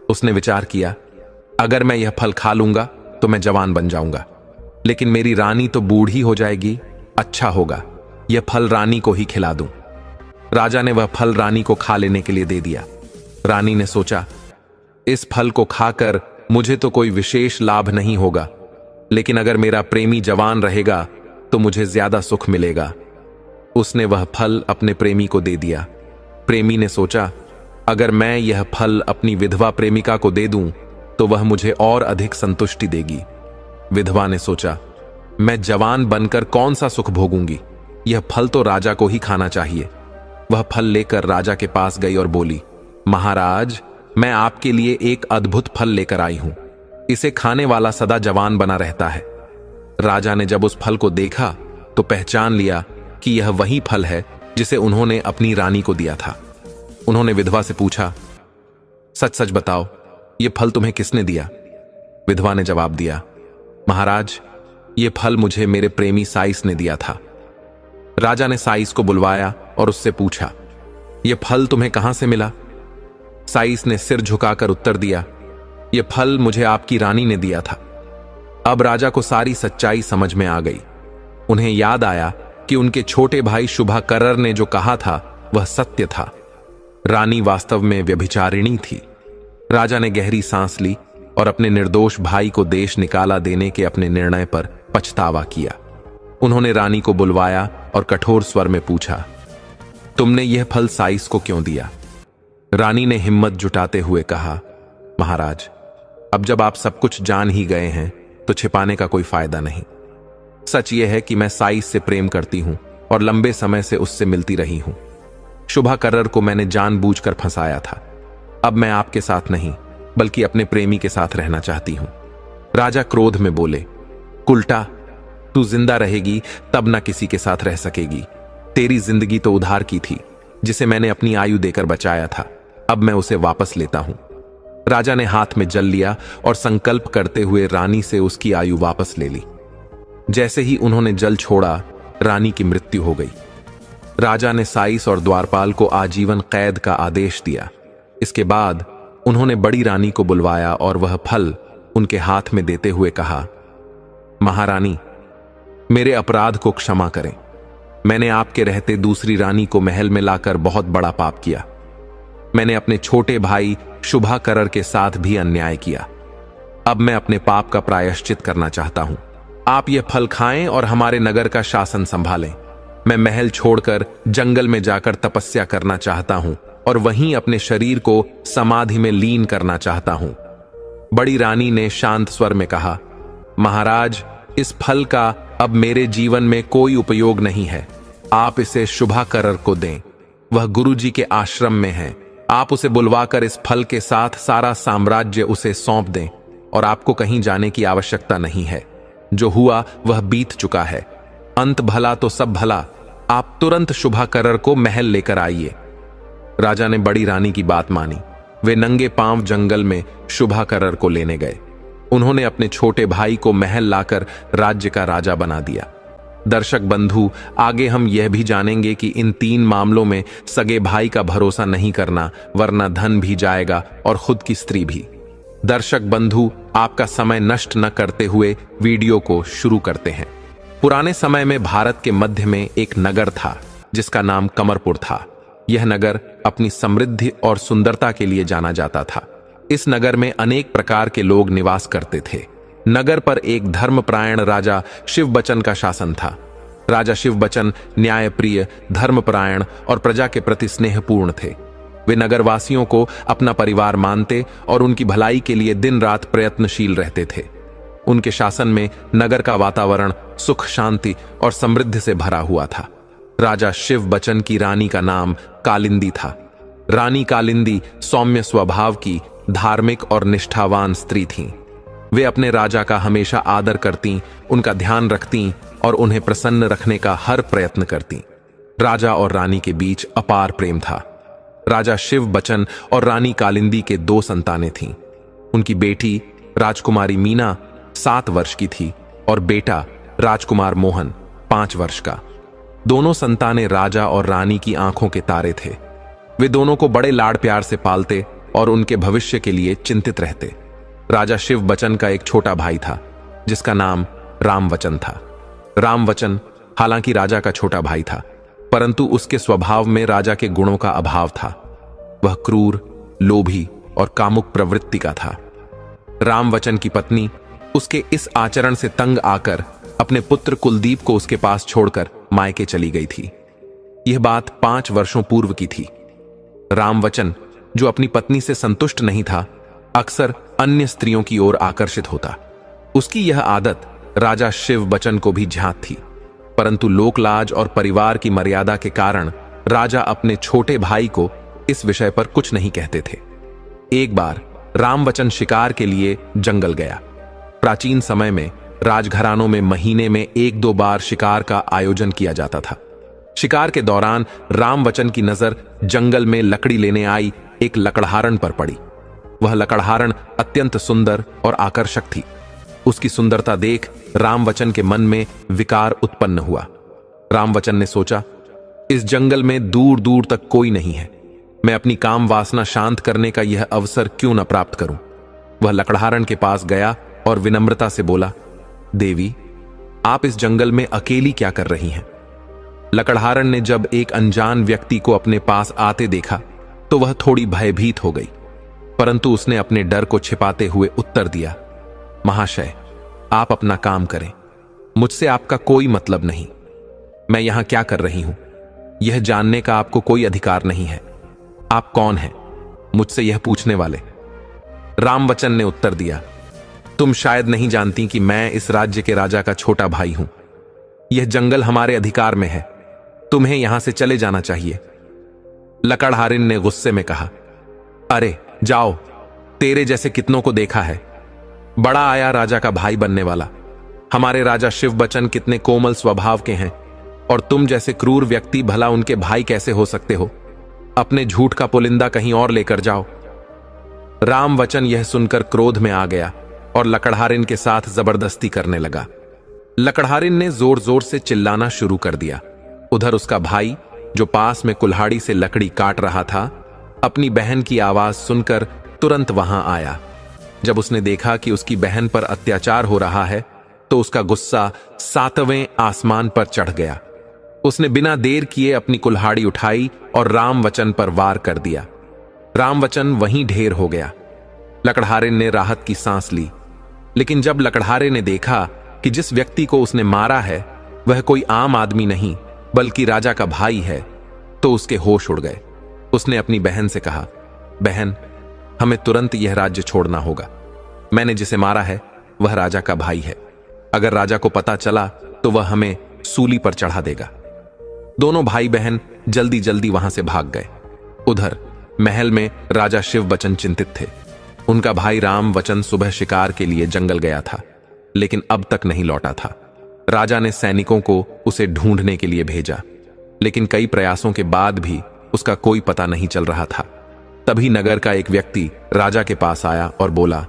उसने विचार किया, अगर मैं यह फल खा लूंगा तो मैं जवान बन जाऊंगा, लेकिन मेरी रानी तो बूढ़ी हो जाएगी। अच्छा होगा यह फल रानी को ही खिला दूं। राजा ने वह फल रानी को खा लेने के लिए दे दिया। रानी ने सोचा, इस फल को खाकर मुझे तो कोई विशेष लाभ नहीं होगा, लेकिन अगर मेरा प्रेमी जवान रहेगा तो मुझे ज्यादा सुख मिलेगा। उसने वह फल अपने प्रेमी को दे दिया। प्रेमी ने सोचा, अगर मैं यह फल अपनी विधवा प्रेमिका को दे दूं तो वह मुझे और अधिक संतुष्टि देगी। विधवा ने सोचा, मैं जवान बनकर कौन सा सुख भोगूंगी, यह फल तो राजा को ही खाना चाहिए। वह फल लेकर राजा के पास गई और बोली, महाराज, मैं आपके लिए एक अद्भुत फल लेकर आई हूं। इसे खाने वाला सदा जवान बना रहता है। राजा ने जब उस फल को देखा तो पहचान लिया कि यह वही फल है जिसे उन्होंने अपनी रानी को दिया था। उन्होंने विधवा से पूछा, सच सच बताओ, यह फल तुम्हें किसने दिया? विधवा ने जवाब दिया, महाराज, यह फल मुझे मेरे प्रेमी साइस ने दिया था। राजा ने साइस को बुलवाया और उससे पूछा, यह फल तुम्हें कहां से मिला? साइस ने सिर झुकाकर उत्तर दिया, यह फल मुझे आपकी रानी ने दिया था। अब राजा को सारी सच्चाई समझ में आ गई। उन्हें याद आया कि उनके छोटे भाई शुभाकरर ने जो कहा था वह सत्य था। रानी वास्तव में व्यभिचारिणी थी। राजा ने गहरी सांस ली और अपने निर्दोष भाई को देश निकाला देने के अपने निर्णय पर पछतावा किया। उन्होंने रानी को बुलवाया और कठोर स्वर में पूछा, तुमने यह फल साइस को क्यों दिया? रानी ने हिम्मत जुटाते हुए कहा, महाराज, अब जब आप सब कुछ जान ही गए हैं तो छिपाने का कोई फायदा नहीं। सच यह है कि मैं साइस से प्रेम करती हूं और लंबे समय से उससे मिलती रही हूं। शुभाकरर को मैंने जानबूझकर फंसाया था। अब मैं आपके साथ नहीं बल्कि अपने प्रेमी के साथ रहना चाहती हूं। राजा क्रोध में बोले, कुलटा, तू जिंदा रहेगी तब ना किसी के साथ रह सकेगी। तेरी जिंदगी तो उधार की थी, जिसे मैंने अपनी आयु देकर बचाया था। अब मैं उसे वापस लेता हूं। राजा ने हाथ में जल लिया और संकल्प करते हुए रानी से उसकी आयु वापस ले ली। जैसे ही उन्होंने जल छोड़ा, रानी की मृत्यु हो गई। राजा ने साइस और द्वारपाल को आजीवन कैद का आदेश दिया। इसके बाद उन्होंने बड़ी रानी को बुलवाया और वह फल उनके हाथ में देते हुए कहा, महारानी, मेरे अपराध को क्षमा करें। मैंने आपके रहते दूसरी रानी को महल में लाकर बहुत बड़ा पाप किया। मैंने अपने छोटे भाई शुभाकरर के साथ भी अन्याय किया। अब मैं अपने पाप का प्रायश्चित करना चाहता हूं। आप यह फल खाएं और हमारे नगर का शासन संभालें। मैं महल छोड़कर जंगल में जाकर तपस्या करना चाहता हूं और वहीं अपने शरीर को समाधि में लीन करना चाहता हूं। बड़ी रानी ने शांत स्वर में कहा, महाराज, इस फल का अब मेरे जीवन में कोई उपयोग नहीं है। आप इसे शुभाकरर को दें। वह गुरुजी के आश्रम में है। आप उसे बुलवाकर इस फल के साथ सारा साम्राज्य उसे सौंप दें और आपको कहीं जाने की आवश्यकता नहीं है। जो हुआ वह बीत चुका है। अंत भला तो सब भला। आप तुरंत शुभाकरर को महल लेकर आइए। राजा ने बड़ी रानी की बात मानी। वे नंगे पांव जंगल में शुभाकरर को लेने गए। उन्होंने अपने छोटे भाई को महल लाकर राज्य का राजा बना दिया। दर्शक बंधु, आगे हम यह भी जानेंगे कि इन 3 मामलों में सगे भाई का भरोसा नहीं करना, वरना धन भी जाएगा और खुद की स्त्री भी। दर्शक बंधु, आपका समय नष्ट न करते हुए वीडियो को शुरू करते हैं। पुराने समय में भारत के मध्य में एक नगर था जिसका नाम कमरपुर था। यह नगर अपनी समृद्धि और सुंदरता के लिए जाना जाता था। इस नगर में अनेक प्रकार के लोग निवास करते थे। नगर पर एक धर्मपरायण राजा शिवबचन का शासन था। राजा शिवबचन न्यायप्रिय, धर्मपरायण और प्रजा के प्रति स्नेहपूर्ण थे। वे नगरवासियों को अपना परिवार मानते और उनकी भलाई के लिए दिन रात प्रयत्नशील रहते थे। उनके शासन में नगर का वातावरण सुख, शांति और समृद्धि से भरा हुआ था। राजा शिवबचन की रानी का नाम कालिंदी था। रानी कालिंदी सौम्य स्वभाव की, धार्मिक और निष्ठावान स्त्री थीं। वे अपने राजा का हमेशा आदर करती, उनका ध्यान रखती और उन्हें प्रसन्न रखने का हर प्रयत्न करती। राजा और रानी के बीच अपार प्रेम था। राजा शिवबचन और रानी कालिंदी के 2 संतानें थीं। उनकी बेटी राजकुमारी मीना 7 वर्ष की थी और बेटा राजकुमार मोहन 5 वर्ष का। दोनों संतानें राजा और रानी की आंखों के तारे थे। वे दोनों को बड़े लाड़ प्यार से पालते और उनके भविष्य के लिए चिंतित रहते। राजा शिवबचन का एक छोटा भाई था जिसका नाम रामवचन था। रामवचन हालांकि राजा का छोटा भाई था, परंतु उसके स्वभाव में राजा के गुणों का अभाव था। वह क्रूर, लोभी और कामुक प्रवृत्ति का था। रामवचन की पत्नी उसके इस आचरण से तंग आकर अपने पुत्र कुलदीप को उसके पास छोड़कर मायके चली गई थी। यह बात 5 वर्षों पूर्व की थी। रामवचन, जो अपनी पत्नी से संतुष्ट नहीं था, अक्सर अन्य स्त्रियों की ओर आकर्षित होता। उसकी यह आदत राजा शिवबचन को भी झांक थी, परंतु लोकलाज और परिवार की मर्यादा के कारण राजा अपने छोटे भाई को इस विषय पर कुछ नहीं कहते थे। एक बार रामवचन शिकार के लिए जंगल गया। प्राचीन समय में राजघरानों में महीने में 1-2 बार शिकार का आयोजन किया जाता था। शिकार के दौरान रामवचन की नजर जंगल में लकड़ी लेने आई एक लकड़हारन पर पड़ी। वह लकड़हारन अत्यंत सुंदर और आकर्षक थी। उसकी सुंदरता देख रामवचन के मन में विकार उत्पन्न हुआ। रामवचन ने सोचा, इस जंगल में दूर दूर तक कोई नहीं है, मैं अपनी काम वासना शांत करने का यह अवसर क्यों न प्राप्त करूं। वह लकड़हारन के पास गया और विनम्रता से बोला, देवी, आप इस जंगल में अकेली क्या कर रही हैं? लकड़हारन ने जब एक अनजान व्यक्ति को अपने पास आते देखा तो वह थोड़ी भयभीत हो गई, परंतु उसने अपने डर को छिपाते हुए उत्तर दिया, महाशय, आप अपना काम करें, मुझसे आपका कोई मतलब नहीं। मैं यहां क्या कर रही हूं यह जानने का आपको कोई अधिकार नहीं है। आप कौन हैं मुझसे यह पूछने वाले? रामवचन ने उत्तर दिया, तुम शायद नहीं जानती कि मैं इस राज्य के राजा का छोटा भाई हूं। यह जंगल हमारे अधिकार में है, तुम्हें यहां से चले जाना चाहिए। लकड़हारिन ने गुस्से में कहा, अरे जाओ, तेरे जैसे कितनों को देखा है, बड़ा आया राजा का भाई बनने वाला। हमारे राजा शिवबचन कितने कोमल स्वभाव के हैं और तुम जैसे क्रूर व्यक्ति भला उनके भाई कैसे हो सकते हो? अपने झूठ का पुलिंदा कहीं और लेकर जाओ। रामवचन यह सुनकर क्रोध में आ गया और लकड़हारिन के साथ जबरदस्ती करने लगा। लकड़हारिन ने जोर जोर से चिल्लाना शुरू कर दिया। उधर उसका भाई, जो पास में कुल्हाड़ी से लकड़ी काट रहा था, अपनी बहन की आवाज सुनकर तुरंत वहां आया। जब उसने देखा कि उसकी बहन पर अत्याचार हो रहा है तो उसका गुस्सा 7वें आसमान पर चढ़ गया। उसने बिना देर किए अपनी कुल्हाड़ी उठाई और रामवचन पर वार कर दिया। रामवचन वहीं ढेर हो गया। लकड़हारे ने राहत की सांस ली, लेकिन जब लकड़हारे ने देखा कि जिस व्यक्ति को उसने मारा है वह कोई आम आदमी नहीं बल्कि राजा का भाई है, तो उसके होश उड़ गए। उसने अपनी बहन से कहा, बहन, हमें तुरंत यह राज्य छोड़ना होगा। मैंने जिसे मारा है वह राजा का भाई है। अगर राजा को पता चला तो वह हमें सूली पर चढ़ा देगा। दोनों भाई बहन जल्दी जल्दी वहां से भाग गए। उधर महल में राजा शिवबचन चिंतित थे। उनका भाई रामवचन सुबह शिकार के लिए जंगल गया था, लेकिन अब तक नहीं लौटा था। राजा ने सैनिकों को उसे ढूंढने के लिए भेजा, लेकिन कई प्रयासों के बाद भी उसका कोई पता नहीं चल रहा था। तभी नगर का एक व्यक्ति राजा के पास आया और बोला,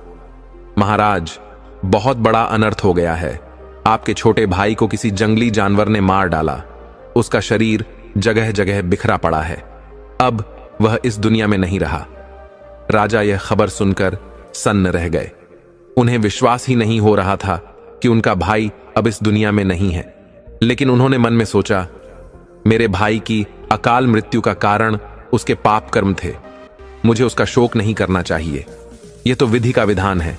महाराज, बहुत बड़ा अनर्थ हो गया है। आपके छोटे भाई को किसी जंगली जानवर ने मार डाला। उसका शरीर जगह जगह बिखरा पड़ा है। अब वह इस दुनिया में नहीं रहा। राजा यह खबर सुनकर सन्न रह गए। उन्हें विश्वास ही नहीं हो रहा था कि उनका भाई अब इस दुनिया में नहीं है। लेकिन उन्होंने मन में सोचा, मेरे भाई की अकाल मृत्यु का कारण उसके पाप कर्म थे। मुझे उसका शोक नहीं करना चाहिए। यह तो विधि का विधान है।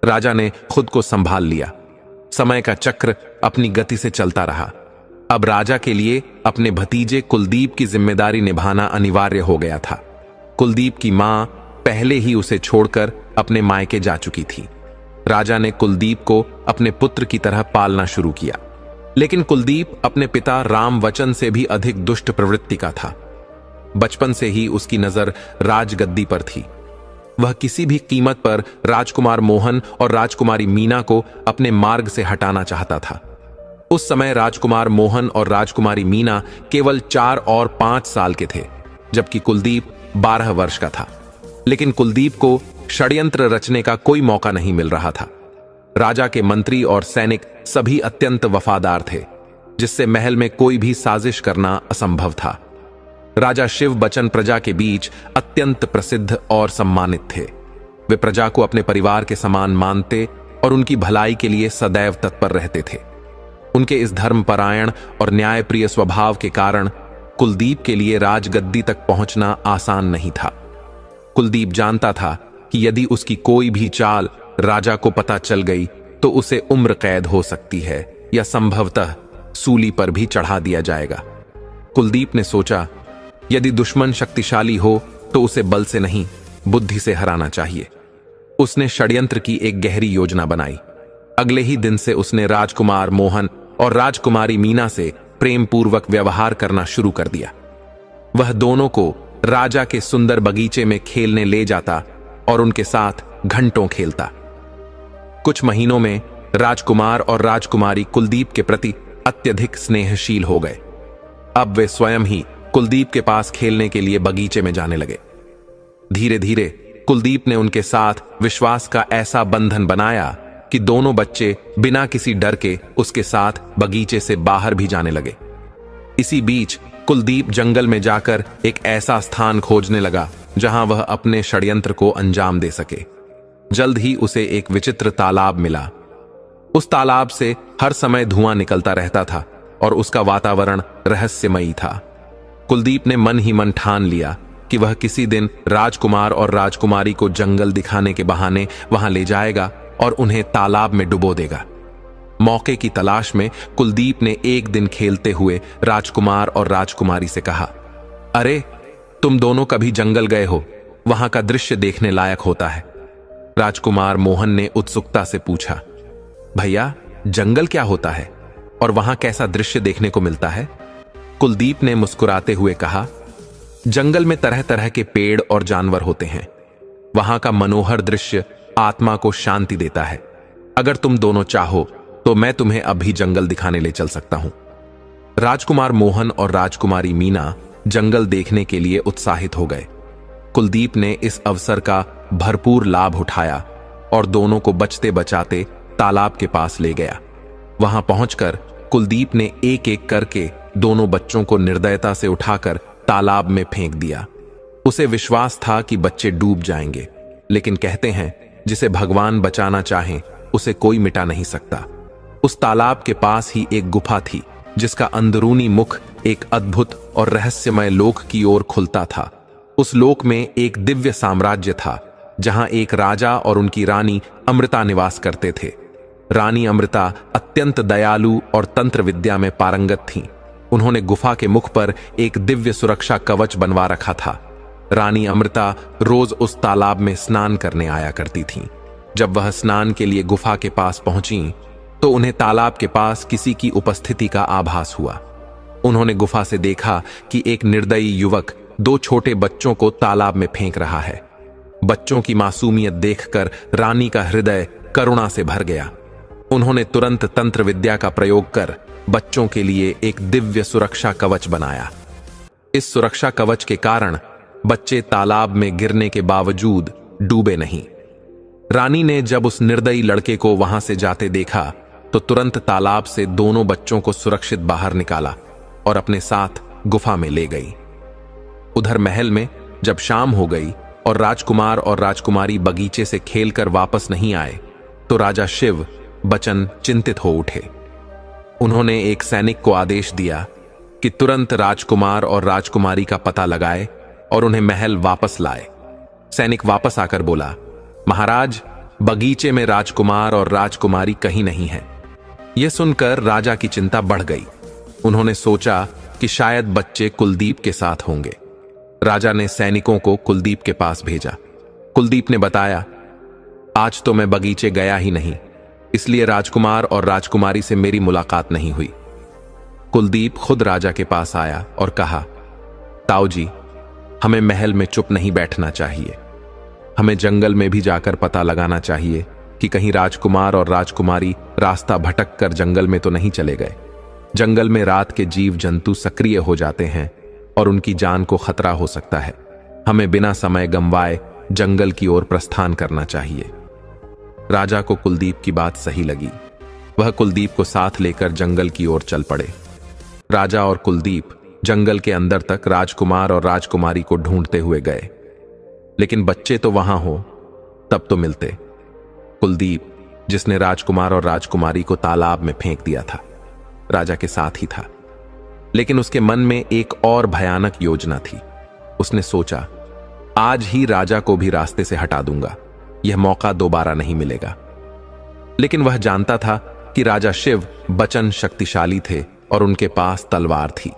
राजा ने खुद को संभाल लिया। समय का चक्र अपनी गति से चलता रहा। अब राजा के लिए अपने भतीजे कुलदीप की जिम्मेदारी निभाना अनिवार्य हो गया था। कुलदीप की मां पहले ही उसे छोड़कर अपने मायके जा चुकी थी। राजा ने कुलदीप को अपने पुत्र की तरह पालना शुरू किया, लेकिन कुलदीप अपने पिता रामवचन से भी अधिक दुष्ट प्रवृत्ति का था। बचपन से ही उसकी नजर राजगद्दी पर थी। वह किसी भी कीमत पर राजकुमार मोहन और राजकुमारी मीना को अपने मार्ग से हटाना चाहता था। उस समय राजकुमार मोहन और राजकुमारी मीना केवल 4 और 5 साल के थे, जबकि कुलदीप 12 वर्ष का था। लेकिन कुलदीप को षड्यंत्र रचने का कोई मौका नहीं मिल रहा था। राजा के मंत्री और सैनिक सभी अत्यंत वफादार थे, जिससे महल में कोई भी साजिश करना असंभव था। राजा शिवबचन प्रजा के बीच अत्यंत प्रसिद्ध और सम्मानित थे। वे प्रजा को अपने परिवार के समान मानते और उनकी भलाई के लिए सदैव तत्पर रहते थे। उनके इस धर्मपरायण और न्यायप्रिय स्वभाव के कारण कुलदीप के लिए राजगद्दी तक पहुंचना आसान नहीं था। कुलदीप जानता था कि यदि उसकी कोई भी चाल राजा को पता चल गई तो उसे उम्र कैद हो सकती है या संभवतः सूली पर भी चढ़ा दिया जाएगा। कुलदीप ने सोचा, यदि दुश्मन शक्तिशाली हो तो उसे बल से नहीं, बुद्धि से हराना चाहिए। उसने षड्यंत्र की एक गहरी योजना बनाई। अगले ही दिन से उसने राजकुमार मोहन और राजकुमारी मीना से प्रेम पूर्वक व्यवहार करना शुरू कर दिया। वह दोनों को राजा के सुंदर बगीचे में खेलने ले जाता और उनके साथ घंटों खेलता। कुछ महीनों में राजकुमार और राजकुमारी कुलदीप के प्रति अत्यधिक स्नेहशील हो गए। अब वे स्वयं ही कुलदीप के पास खेलने के लिए बगीचे में जाने लगे। धीरे धीरे कुलदीप ने उनके साथ विश्वास का ऐसा बंधन बनाया कि दोनों बच्चे बिना किसी डर के उसके साथ बगीचे से बाहर भी जाने लगे। इसी बीच कुलदीप जंगल में जाकर एक ऐसा स्थान खोजने लगा जहां वह अपने षड्यंत्र को अंजाम दे सके। जल्द ही उसे एक विचित्र तालाब मिला। उस तालाब से हर समय धुआं निकलता रहता था और उसका वातावरण रहस्यमयी था। कुलदीप ने मन ही मन ठान लिया कि वह किसी दिन राजकुमार और राजकुमारी को जंगल दिखाने के बहाने वहां ले जाएगा और उन्हें तालाब में डुबो देगा। मौके की तलाश में कुलदीप ने एक दिन खेलते हुए राजकुमार और राजकुमारी से कहा, अरे तुम दोनों कभी जंगल गए हो? वहां का दृश्य देखने लायक होता है। राजकुमार मोहन ने उत्सुकता से पूछा, भैया जंगल क्या होता है और वहां कैसा दृश्य देखने को मिलता है? कुलदीप ने मुस्कुराते हुए कहा, जंगल में तरह तरह के पेड़ और जानवर होते हैं। वहां का मनोहर दृश्य आत्मा को शांति देता है। अगर तुम दोनों चाहो तो मैं तुम्हें अभी जंगल दिखाने ले चल सकता हूं। राजकुमार मोहन और राजकुमारी मीना जंगल देखने के लिए उत्साहित हो गए। कुलदीप ने इस अवसर का भरपूर लाभ उठाया और दोनों को बचते बचाते तालाब के पास ले गया। वहां पहुंचकर कुलदीप ने एक एक करके दोनों बच्चों को निर्दयता से उठाकर तालाब में फेंक दिया। उसे विश्वास था कि बच्चे डूब जाएंगे, लेकिन कहते हैं जिसे भगवान बचाना चाहे उसे कोई मिटा नहीं सकता। उस तालाब के पास ही एक गुफा थी जिसका अंदरूनी मुख एक अद्भुत और रहस्यमय लोक की ओर खुलता था। उस लोक में एक दिव्य साम्राज्य था जहां एक राजा और उनकी रानी अमृता निवास करते थे। रानी अमृता अत्यंत दयालु और तंत्र विद्या में पारंगत थीं। उन्होंने गुफा के मुख पर एक दिव्य सुरक्षा कवच बनवा रखा था। रानी अमृता रोज उस तालाब में स्नान करने आया करती थीं। जब वह स्नान के लिए गुफा के पास पहुंची तो उन्हें तालाब के पास किसी की उपस्थिति का आभास हुआ। उन्होंने गुफा से देखा कि एक निर्दयी युवक दो छोटे बच्चों को तालाब में फेंक रहा है। बच्चों की मासूमियत देखकर रानी का हृदय करुणा से भर गया। उन्होंने तुरंत तंत्र विद्या का प्रयोग कर बच्चों के लिए एक दिव्य सुरक्षा कवच बनाया। इस सुरक्षा कवच के कारण बच्चे तालाब में गिरने के बावजूद डूबे नहीं। रानी ने जब उस निर्दयी लड़के को वहां से जाते देखा तो तुरंत तालाब से दोनों बच्चों को सुरक्षित बाहर निकाला और अपने साथ गुफा में ले गई। उधर महल में जब शाम हो गई और राजकुमार और राजकुमारी बगीचे से खेलकर वापस नहीं आए तो राजा शिव बचन चिंतित हो उठे। उन्होंने एक सैनिक को आदेश दिया कि तुरंत राजकुमार और राजकुमारी का पता लगाए और उन्हें महल वापस लाए। सैनिक वापस आकर बोला, महाराज, बगीचे में राजकुमार और राजकुमारी कहीं नहीं है। यह सुनकर राजा की चिंता बढ़ गई। उन्होंने सोचा कि शायद बच्चे कुलदीप के साथ होंगे। राजा ने सैनिकों को कुलदीप के पास भेजा। कुलदीप ने बताया, आज तो मैं बगीचे गया ही नहीं, इसलिए राजकुमार और राजकुमारी से मेरी मुलाकात नहीं हुई। कुलदीप खुद राजा के पास आया और कहा, ताऊ जी, हमें महल में चुप नहीं बैठना चाहिए। हमें जंगल में भी जाकर पता लगाना चाहिए कि कहीं राजकुमार और राजकुमारी रास्ता भटक कर जंगल में तो नहीं चले गए। जंगल में रात के जीव जंतु सक्रिय हो जाते हैं और उनकी जान को खतरा हो सकता है। हमें बिना समय गंवाए जंगल की ओर प्रस्थान करना चाहिए। राजा को कुलदीप की बात सही लगी। वह कुलदीप को साथ लेकर जंगल की ओर चल पड़े। राजा और कुलदीप जंगल के अंदर तक राजकुमार और राजकुमारी को ढूंढते हुए गए, लेकिन बच्चे तो वहां हो तब तो मिलते। कुलदीप, जिसने राजकुमार और राजकुमारी को तालाब में फेंक दिया था, राजा के साथ ही था, लेकिन उसके मन में एक और भयानक योजना थी। उसने सोचा, आज ही राजा को भी रास्ते से हटा दूंगा, यह मौका दोबारा नहीं मिलेगा। लेकिन वह जानता था कि राजा शिव बचन शक्तिशाली थे और उनके पास तलवार थी।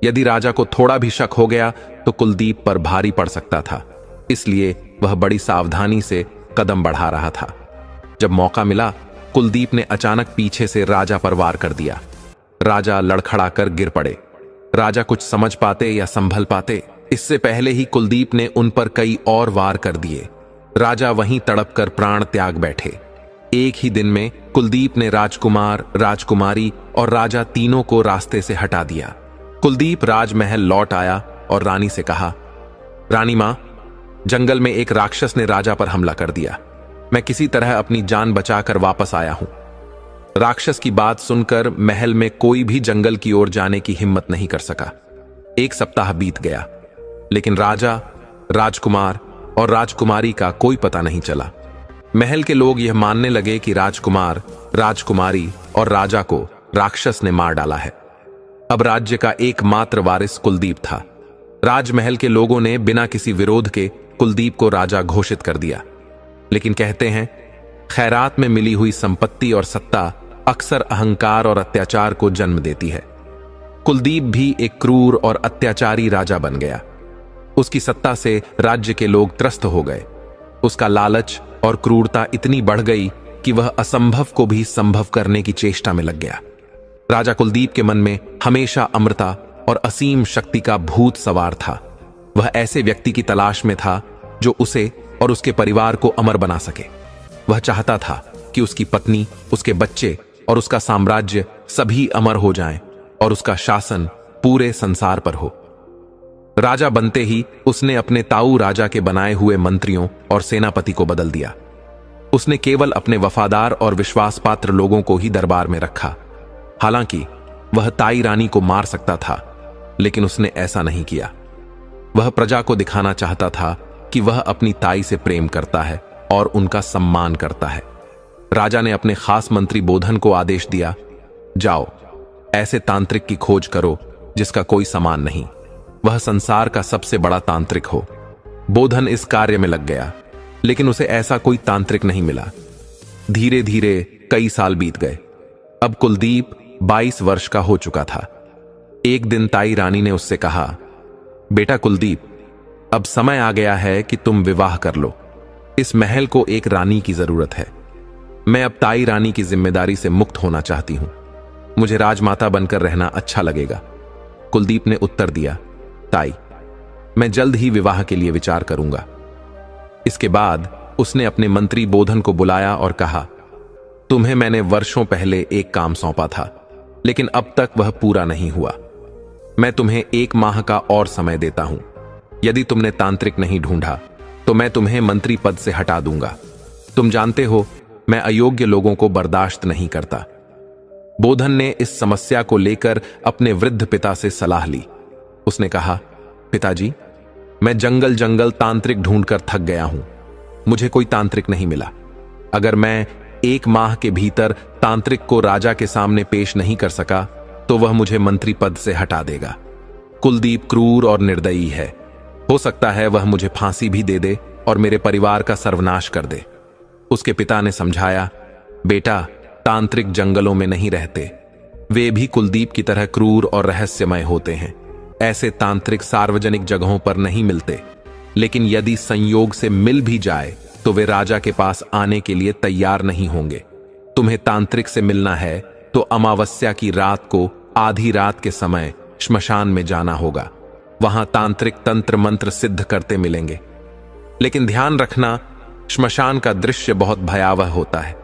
यदि राजा को थोड़ा भी शक हो गया तो कुलदीप पर भारी पड़ सकता था, इसलिए वह बड़ी सावधानी से कदम बढ़ा रहा था। जब मौका मिला, कुलदीप ने अचानक पीछे से राजा पर वार कर दिया। राजा लड़खड़ाकर गिर पड़े। राजा कुछ समझ पाते या संभल पाते, इससे पहले ही कुलदीप ने उन पर कई और वार कर दिए। राजा वहीं तड़प कर प्राण त्याग बैठे। एक ही दिन में कुलदीप ने राजकुमार, राजकुमारी और राजा तीनों को रास्ते से हटा दिया। कुलदीप राजमहल लौट आया और रानी से कहा, रानी मां, जंगल में एक राक्षस ने राजा पर हमला कर दिया। मैं किसी तरह अपनी जान बचाकर वापस आया हूं। राक्षस की बात सुनकर महल में कोई भी जंगल की ओर जाने की हिम्मत नहीं कर सका। 1 सप्ताह बीत गया, लेकिन राजा, राजकुमार और राजकुमारी का कोई पता नहीं चला। महल के लोग यह मानने लगे कि राजकुमार, राजकुमारी और राजा को राक्षस ने मार डाला है। अब राज्य का एकमात्र वारिस कुलदीप था। राजमहल के लोगों ने बिना किसी विरोध के कुलदीप को राजा घोषित कर दिया। लेकिन कहते हैं, खैरात में मिली हुई संपत्ति और सत्ता अक्सर अहंकार और अत्याचार को जन्म देती है। कुलदीप भी एक क्रूर और अत्याचारी राजा बन गया। उसकी सत्ता से राज्य के लोग त्रस्त हो गए। उसका लालच और क्रूरता इतनी बढ़ गई कि वह असंभव को भी संभव करने की चेष्टा में लग गया। राजा कुलदीप के मन में हमेशा अमरता और असीम शक्ति का भूत सवार था। वह ऐसे व्यक्ति की तलाश में था जो उसे और उसके परिवार को अमर बना सके। वह चाहता था कि उसकी पत्नी, उसके बच्चे और उसका साम्राज्य सभी अमर हो जाएं और उसका शासन पूरे संसार पर हो। राजा बनते ही उसने अपने ताऊ राजा के बनाए हुए मंत्रियों और सेनापति को बदल दिया। उसने केवल अपने वफादार और विश्वास पात्र लोगों को ही दरबार में रखा। हालांकि वह ताई रानी को मार सकता था, लेकिन उसने ऐसा नहीं किया। वह प्रजा को दिखाना चाहता था कि वह अपनी ताई से प्रेम करता है और उनका सम्मान करता है। राजा ने अपने खास मंत्री बोधन को आदेश दिया, जाओ, ऐसे तांत्रिक की खोज करो जिसका कोई समान नहीं, वह संसार का सबसे बड़ा तांत्रिक हो। बोधन इस कार्य में लग गया, लेकिन उसे ऐसा कोई तांत्रिक नहीं मिला। धीरे धीरे कई साल बीत गए। अब कुलदीप 22 वर्ष का हो चुका था। एक दिन ताई रानी ने उससे कहा, बेटा कुलदीप, अब समय आ गया है कि तुम विवाह कर लो। इस महल को एक रानी की जरूरत है। मैं अब ताई रानी की जिम्मेदारी से मुक्त होना चाहती हूं। मुझे राजमाता बनकर रहना अच्छा लगेगा। कुलदीप ने उत्तर दिया, ताई, मैं जल्द ही विवाह के लिए विचार करूंगा। इसके बाद उसने अपने मंत्री बोधन को बुलाया और कहा, तुम्हें मैंने वर्षों पहले एक काम सौंपा था, लेकिन अब तक वह पूरा नहीं हुआ। मैं तुम्हें 1 माह का और समय देता हूं। यदि तुमने तांत्रिक नहीं ढूंढा तो मैं तुम्हें मंत्री पद से हटा दूंगा। तुम जानते हो, मैं अयोग्य लोगों को बर्दाश्त नहीं करता। बोधन ने इस समस्या को लेकर अपने वृद्ध पिता से सलाह ली। उसने कहा, पिताजी, मैं जंगल जंगल तांत्रिक ढूंढकर थक गया हूं। मुझे कोई तांत्रिक नहीं मिला। अगर मैं 1 माह के भीतर तांत्रिक को राजा के सामने पेश नहीं कर सका तो वह मुझे मंत्री पद से हटा देगा। कुलदीप क्रूर और निर्दयी है। हो सकता है वह मुझे फांसी भी दे दे और मेरे परिवार का सर्वनाश कर दे। उसके पिता ने समझाया, बेटा, तांत्रिक जंगलों में नहीं रहते। वे भी कुलदीप की तरह क्रूर और रहस्यमय होते हैं। ऐसे तांत्रिक सार्वजनिक जगहों पर नहीं मिलते, लेकिन यदि संयोग से मिल भी जाए तो वे राजा के पास आने के लिए तैयार नहीं होंगे। तुम्हें तांत्रिक से मिलना है तो अमावस्या की रात को आधी रात के समय श्मशान में जाना होगा। वहां तांत्रिक तंत्र मंत्र सिद्ध करते मिलेंगे। लेकिन ध्यान रखना, श्मशान का दृश्य बहुत भयावह होता है।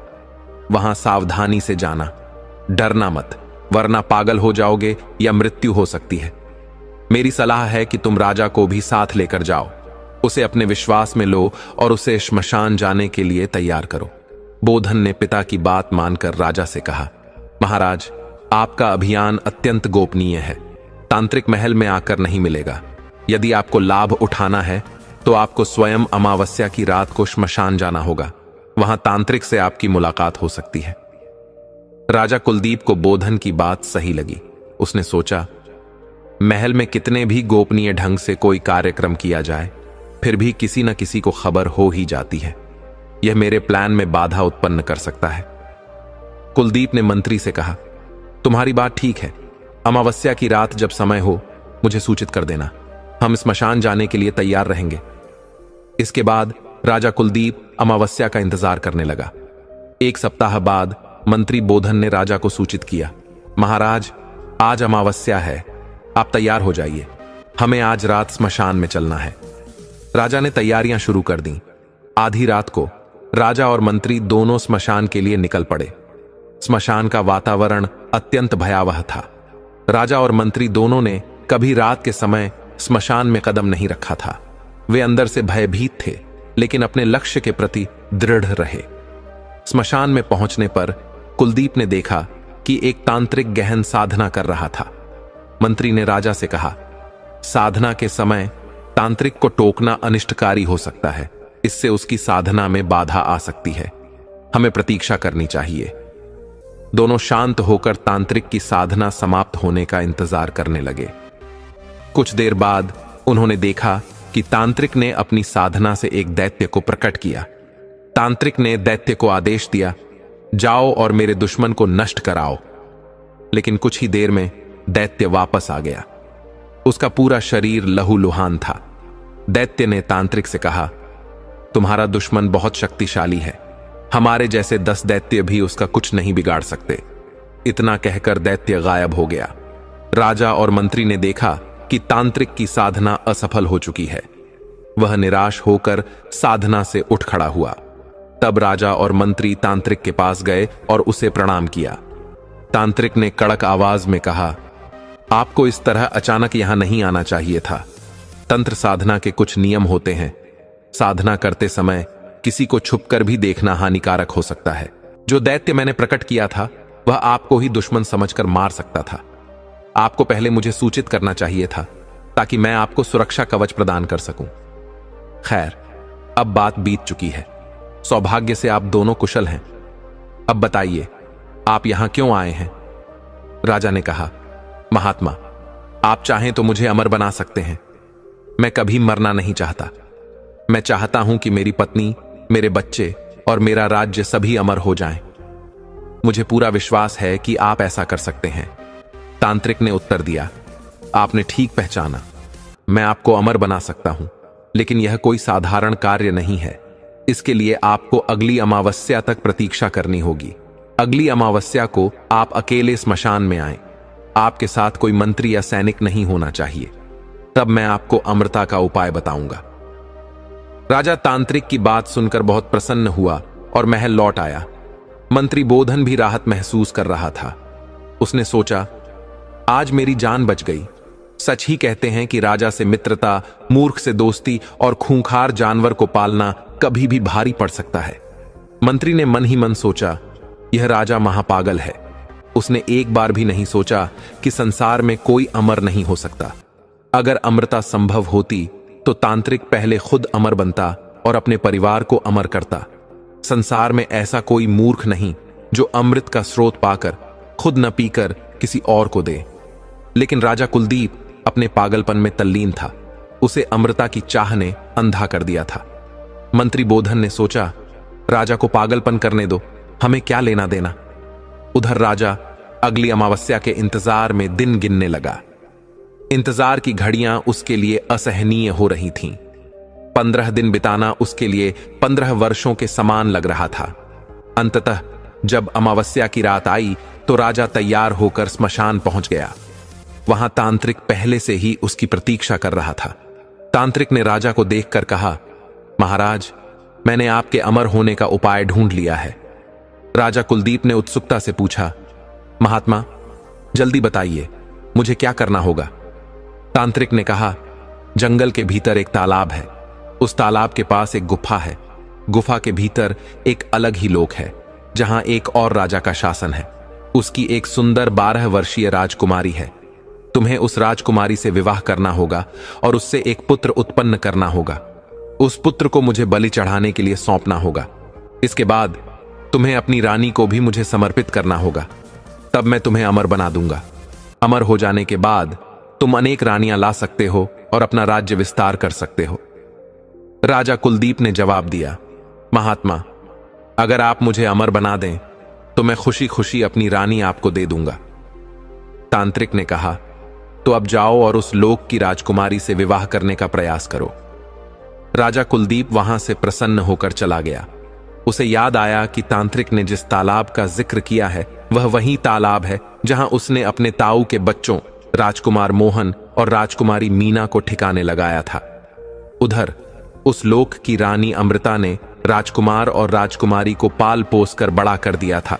वहां सावधानी से जाना, डरना मत, वरना पागल हो जाओगे या मृत्यु हो सकती है। मेरी सलाह है कि तुम राजा को भी साथ लेकर जाओ। उसे अपने विश्वास में लो और उसे श्मशान जाने के लिए तैयार करो। बोधन ने पिता की बात मानकर राजा से कहा, महाराज, आपका अभियान अत्यंत गोपनीय है। तांत्रिक महल में आकर नहीं मिलेगा। यदि आपको लाभ उठाना है तो आपको स्वयं अमावस्या की रात को श्मशान जाना होगा। वहां तांत्रिक से आपकी मुलाकात हो सकती है। राजा कुलदीप को बोधन की बात सही लगी। उसने सोचा, महल में कितने भी गोपनीय ढंग से कोई कार्यक्रम किया जाए, फिर भी किसी न किसी को खबर हो ही जाती है। यह मेरे प्लान में बाधा उत्पन्न कर सकता है। कुलदीप ने मंत्री से कहा, तुम्हारी बात ठीक है। अमावस्या की रात जब समय हो मुझे सूचित कर देना। हम श्मशान जाने के लिए तैयार रहेंगे। इसके बाद राजा कुलदीप अमावस्या का इंतजार करने लगा। 1 सप्ताह बाद मंत्री बोधन ने राजा को सूचित किया, महाराज, आज अमावस्या है। आप तैयार हो जाइए, हमें आज रात स्मशान में चलना है। राजा ने तैयारियां शुरू कर दी। आधी रात को राजा और मंत्री दोनों स्मशान के लिए निकल पड़े। स्मशान का वातावरण अत्यंत भयावह था। राजा और मंत्री दोनों ने कभी रात के समय स्मशान में कदम नहीं रखा था। वे अंदर से भयभीत थे, लेकिन अपने लक्ष्य के प्रति दृढ़ रहे। स्मशान में पहुंचने पर कुलदीप ने देखा कि एक तांत्रिक गहन साधना कर रहा था। मंत्री ने राजा से कहा, साधना के समय तांत्रिक को टोकना अनिष्टकारी हो सकता है, इससे उसकी साधना में बाधा आ सकती है। हमें प्रतीक्षा करनी चाहिए। दोनों शांत होकर तांत्रिक की साधना समाप्त होने का इंतजार करने लगे। कुछ देर बाद उन्होंने देखा कि तांत्रिक ने अपनी साधना से एक दैत्य को प्रकट किया। तांत्रिक ने दैत्य को आदेश दिया, जाओ और मेरे दुश्मन को नष्ट कराओ। लेकिन कुछ ही देर में दैत्य वापस आ गया। उसका पूरा शरीर लहूलुहान था। दैत्य ने तांत्रिक से कहा, तुम्हारा दुश्मन बहुत शक्तिशाली है, हमारे जैसे 10 दैत्य भी उसका कुछ नहीं बिगाड़ सकते। इतना कहकर दैत्य गायब हो गया। राजा और मंत्री ने देखा कि तांत्रिक की साधना असफल हो चुकी है। वह निराश होकर साधना से उठ खड़ा हुआ। तब राजा और मंत्री तांत्रिक के पास गए और उसे प्रणाम किया। तांत्रिक ने कड़क आवाज में कहा, आपको इस तरह अचानक यहां नहीं आना चाहिए था। तंत्र साधना के कुछ नियम होते हैं। साधना करते समय किसी को छुपकर भी देखना हानिकारक हो सकता है। जो दैत्य मैंने प्रकट किया था वह आपको ही दुश्मन समझकर मार सकता था। आपको पहले मुझे सूचित करना चाहिए था ताकि मैं आपको सुरक्षा कवच प्रदान कर सकूं। खैर, अब बात बीत चुकी है। सौभाग्य से आप दोनों कुशल हैं। अब बताइए, आप यहां क्यों आए हैं? राजा ने कहा, महात्मा, आप चाहें तो मुझे अमर बना सकते हैं। मैं कभी मरना नहीं चाहता। मैं चाहता हूं कि मेरी पत्नी, मेरे बच्चे और मेरा राज्य सभी अमर हो जाएं। मुझे पूरा विश्वास है कि आप ऐसा कर सकते हैं। तांत्रिक ने उत्तर दिया, आपने ठीक पहचाना। मैं आपको अमर बना सकता हूं, लेकिन यह कोई साधारण कार्य नहीं है। इसके लिए आपको अगली अमावस्या तक प्रतीक्षा करनी होगी। अगली अमावस्या को आप अकेले स्मशान में आएं। आपके साथ कोई मंत्री या सैनिक नहीं होना चाहिए। तब मैं आपको अमरता का उपाय बताऊंगा। राजा तांत्रिक की बात सुनकर बहुत प्रसन्न हुआ और महल लौट आया। मंत्री बोधन भी राहत महसूस कर रहा था। उसने सोचा, आज मेरी जान बच गई। सच ही कहते हैं कि राजा से मित्रता, मूर्ख से दोस्ती और खूंखार जानवर को पालना कभी भी भारी पड़ सकता है। मंत्री ने मन ही मन सोचा, यह राजा महापागल है। उसने एक बार भी नहीं सोचा कि संसार में कोई अमर नहीं हो सकता। अगर अमरता संभव होती तो तांत्रिक पहले खुद अमर बनता और अपने परिवार को अमर करता। संसार में ऐसा कोई मूर्ख नहीं जो अमृत का स्रोत पाकर खुद न पीकर किसी और को दे। लेकिन राजा कुलदीप अपने पागलपन में तल्लीन था। उसे अमृता की चाह ने अंधा कर दिया था। मंत्री बोधन ने सोचा, राजा को पागलपन करने दो, हमें क्या लेना देना। उधर राजा अगली अमावस्या के इंतजार में दिन गिनने लगा। इंतजार की घड़ियां उसके लिए असहनीय हो रही थीं। 15 दिन बिताना उसके लिए 15 वर्षों के समान लग रहा था। अंततः जब अमावस्या की रात आई तो राजा तैयार होकर स्मशान पहुंच गया। वहां तांत्रिक पहले से ही उसकी प्रतीक्षा कर रहा था। तांत्रिक ने राजा को देखकर कहा, महाराज, मैंने आपके अमर होने का उपाय ढूंढ लिया है। राजा कुलदीप ने उत्सुकता से पूछा, महात्मा, जल्दी बताइए, मुझे क्या करना होगा? तांत्रिक ने कहा, जंगल के भीतर एक तालाब है। उस तालाब के पास एक गुफा है। गुफा के भीतर एक अलग ही लोक है जहां एक और राजा का शासन है। उसकी एक सुंदर 12 वर्षीय राजकुमारी है। तुम्हें उस राजकुमारी से विवाह करना होगा और उससे एक पुत्र उत्पन्न करना होगा। उस पुत्र को मुझे बलि चढ़ाने के लिए सौंपना होगा। इसके बाद तुम्हें अपनी रानी को भी मुझे समर्पित करना होगा। तब मैं तुम्हें अमर बना दूंगा। अमर हो जाने के बाद तुम अनेक रानियां ला सकते हो और अपना राज्य विस्तार कर सकते हो। राजा कुलदीप ने जवाब दिया, महात्मा, अगर आप मुझे अमर बना दें तो मैं खुशी खुशी अपनी रानी आपको दे दूंगा। तांत्रिक ने कहा, तो अब जाओ और उस लोक की राजकुमारी से विवाह करने का प्रयास करो। राजा कुलदीप वहां से प्रसन्न होकर चला गया। उसे याद आया कि तांत्रिक ने जिस तालाब का जिक्र किया है वह वही तालाब है जहां उसने अपने ताऊ के बच्चों राजकुमार मोहन और राजकुमारी मीना को ठिकाने लगाया था। उधर उस लोक की रानी अमृता ने राजकुमार और राजकुमारी को पाल पोस कर बड़ा कर दिया था।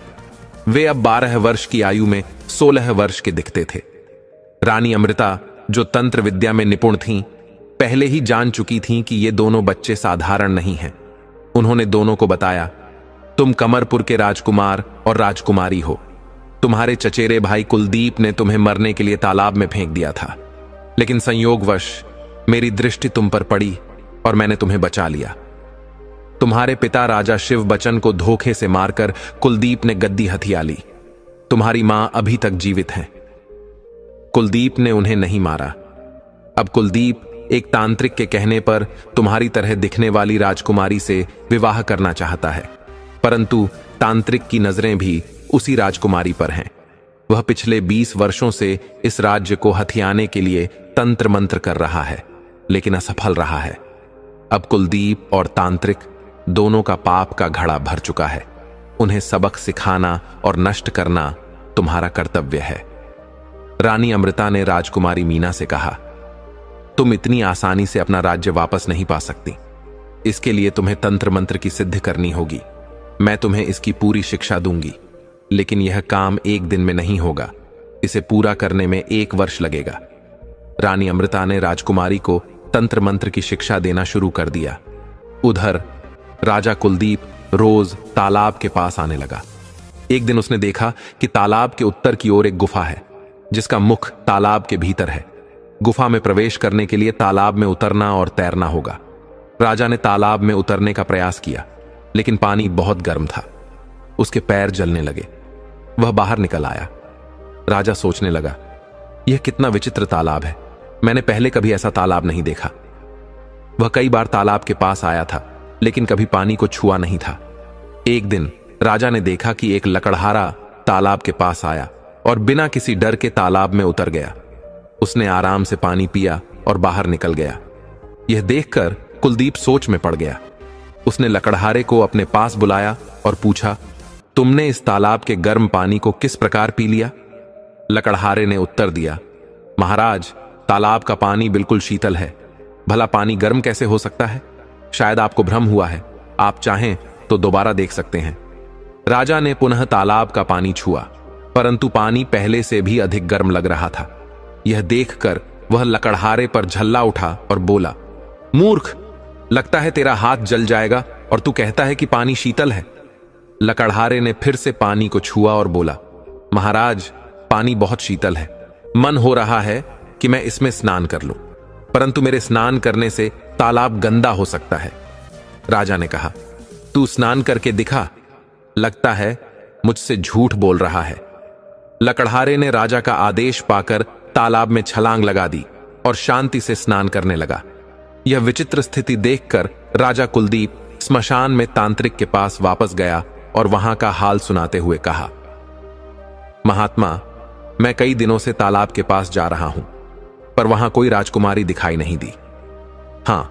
वे अब 12 वर्ष की आयु में 16 वर्ष के दिखते थे। रानी अमृता, जो तंत्र विद्या में निपुण थीं, पहले ही जान चुकी थीं कि ये दोनों बच्चे साधारण नहीं हैं। उन्होंने दोनों को बताया, तुम कमरपुर के राजकुमार और राजकुमारी हो। तुम्हारे चचेरे भाई कुलदीप ने तुम्हें मरने के लिए तालाब में फेंक दिया था, लेकिन संयोगवश मेरी दृष्टि तुम पर पड़ी और मैंने तुम्हें बचा लिया। तुम्हारे पिता राजा शिव बचन को धोखे से मारकर कुलदीप ने गद्दी हथिया ली। तुम्हारी मां अभी तक जीवित हैं। कुलदीप ने उन्हें नहीं मारा। अब कुलदीप एक तांत्रिक के कहने पर तुम्हारी तरह दिखने वाली राजकुमारी से विवाह करना चाहता है, परंतु तांत्रिक की नजरें भी उसी राजकुमारी पर हैं। वह पिछले 20 वर्षों से इस राज्य को हथियाने के लिए तंत्र मंत्र कर रहा है, लेकिन असफल रहा है। अब कुलदीप और तांत्रिक दोनों का पाप का घड़ा भर चुका है। उन्हें सबक सिखाना और नष्ट करना तुम्हारा कर्तव्य है। रानी अमृता ने राजकुमारी मीना से कहा, तुम इतनी आसानी से अपना राज्य वापस नहीं पा सकती। इसके लिए तुम्हें तंत्र मंत्र की सिद्धि करनी होगी। मैं तुम्हें इसकी पूरी शिक्षा दूंगी, लेकिन यह काम एक दिन में नहीं होगा। इसे पूरा करने में 1 वर्ष लगेगा। रानी अमृता ने राजकुमारी को तंत्र मंत्र की शिक्षा देना शुरू कर दिया। उधर राजा कुलदीप रोज तालाब के पास आने लगा। एक दिन उसने देखा कि तालाब के उत्तर की ओर एक गुफा है, जिसका मुख तालाब के भीतर है। गुफा में प्रवेश करने के लिए तालाब में उतरना और तैरना होगा। राजा ने तालाब में उतरने का प्रयास किया, लेकिन पानी बहुत गर्म था। उसके पैर जलने लगे। वह बाहर निकल आया। राजा सोचने लगा, यह कितना विचित्र तालाब है। मैंने पहले कभी ऐसा तालाब नहीं देखा। वह कई बार तालाब के पास आया था, लेकिन कभी पानी को छुआ नहीं था। एक दिन राजा ने देखा कि एक लकड़हारा तालाब के पास आया और बिना किसी डर के तालाब में उतर गया। उसने आराम से पानी पिया और बाहर निकल गया। यह देखकर कुलदीप सोच में पड़ गया। उसने लकड़हारे को अपने पास बुलाया और पूछा, तुमने इस तालाब के गर्म पानी को किस प्रकार पी लिया? लकड़हारे ने उत्तर दिया, महाराज, तालाब का पानी बिल्कुल शीतल है। भला पानी गर्म कैसे हो सकता है? शायद आपको भ्रम हुआ है। आप चाहें तो दोबारा देख सकते हैं। राजा ने पुनः तालाब का पानी छुआ, परंतु पानी पहले से भी अधिक गर्म लग रहा था। यह देखकर वह लकड़हारे पर झल्ला उठा और बोला, मूर्ख, लगता है तेरा हाथ जल जाएगा और तू कहता है कि पानी शीतल है। लकड़हारे ने फिर से पानी को छुआ और बोला, महाराज, पानी बहुत शीतल है। मन हो रहा है कि मैं इसमें स्नान कर लूं, परंतु मेरे स्नान करने से तालाब गंदा हो सकता है। राजा ने कहा, तू स्नान करके दिखा। लगता है मुझसे झूठ बोल रहा है। लकड़हारे ने राजा का आदेश पाकर तालाब में छलांग लगा दी और शांति से स्नान करने लगा। यह विचित्र स्थिति देखकर राजा कुलदीप स्मशान में तांत्रिक के पास वापस गया और वहां का हाल सुनाते हुए कहा, महात्मा, मैं कई दिनों से तालाब के पास जा रहा हूं, पर वहां कोई राजकुमारी दिखाई नहीं दी। हां,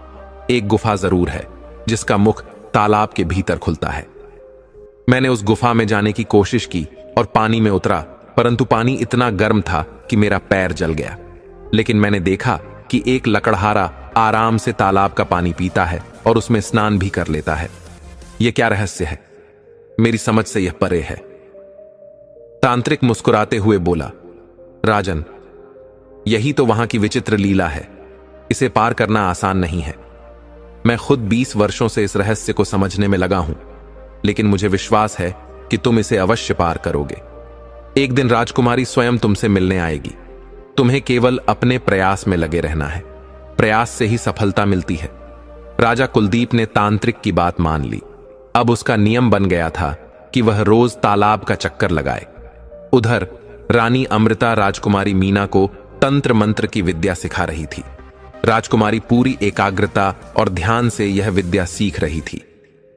एक गुफा जरूर है, जिसका मुख तालाब के भीतर खुलता है। मैंने उस गुफा में जाने की कोशिश की और पानी में उतरा, परंतु पानी इतना गर्म था कि मेरा पैर जल गया। लेकिन मैंने देखा कि एक लकड़हारा आराम से तालाब का पानी पीता है और उसमें स्नान भी कर लेता है। यह क्या रहस्य है? मेरी समझ से यह परे है। तांत्रिक मुस्कुराते हुए बोला, राजन, यही तो वहां की विचित्र लीला है। इसे पार करना आसान नहीं है। मैं खुद 20 वर्षों से इस रहस्य को समझने में लगा हूं, लेकिन मुझे विश्वास है कि तुम इसे अवश्य पार करोगे। एक दिन राजकुमारी स्वयं तुमसे मिलने आएगी। तुम्हें केवल अपने प्रयास में लगे रहना है। प्रयास से ही सफलता मिलती है। राजा कुलदीप ने तांत्रिक की बात मान ली। अब उसका नियम बन गया था कि वह रोज तालाब का चक्कर लगाए। उधर रानी अमृता राजकुमारी मीना को तंत्र मंत्र की विद्या सिखा रही थी। राजकुमारी पूरी एकाग्रता और ध्यान से यह विद्या सीख रही थी।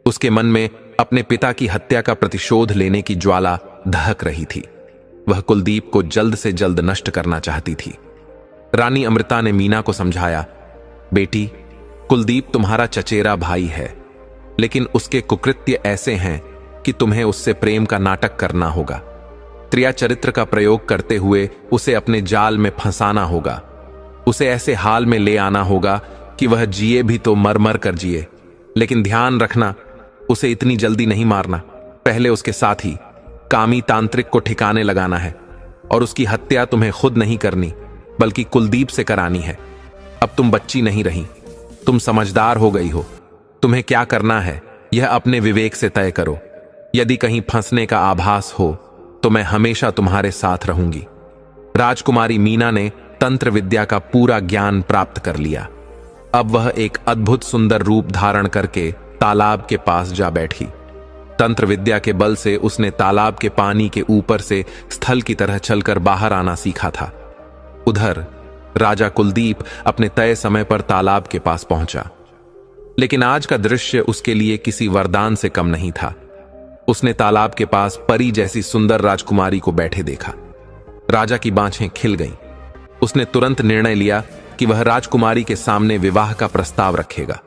उसके मन में अपने पिता की हत्या का प्रतिशोध लेने की ज्वाला दहक रही थी। वह कुलदीप को जल्द से जल्द नष्ट करना चाहती थी। रानी अमृता ने मीना को समझाया, बेटी, कुलदीप तुम्हारा चचेरा भाई है, लेकिन उसके कुकृत्य ऐसे हैं कि तुम्हें उससे प्रेम का नाटक करना होगा। क्षत्रिय चरित्र का प्रयोग करते हुए उसे अपने जाल में फंसाना होगा। उसे ऐसे हाल में ले आना होगा कि वह जिए भी तो मर मर कर जिए। लेकिन ध्यान रखना, उसे इतनी जल्दी नहीं मारना। पहले उसके साथ ही कामी तांत्रिक को ठिकाने लगाना है, और उसकी हत्या तुम्हें खुद नहीं करनी बल्कि कुलदीप से करानी है। अब तुम बच्ची नहीं रही, तुम समझदार हो गई हो। तुम्हें क्या करना है यह अपने विवेक से तय करो। यदि कहीं फंसने का आभास हो तो मैं हमेशा तुम्हारे साथ रहूंगी। राजकुमारी मीना ने तंत्र विद्या का पूरा ज्ञान प्राप्त कर लिया। अब वह एक अद्भुत सुंदर रूप धारण करके तालाब के पास जा बैठी। तंत्र विद्या के बल से उसने तालाब के पानी के ऊपर से स्थल की तरह चलकर बाहर आना सीखा था। उधर राजा कुलदीप अपने तय समय पर तालाब के पास पहुंचा, लेकिन आज का दृश्य उसके लिए किसी वरदान से कम नहीं था। उसने तालाब के पास परी जैसी सुंदर राजकुमारी को बैठे देखा। राजा की बाँछें खिल गईं। उसने तुरंत निर्णय लिया कि वह राजकुमारी के सामने विवाह का प्रस्ताव रखेगा।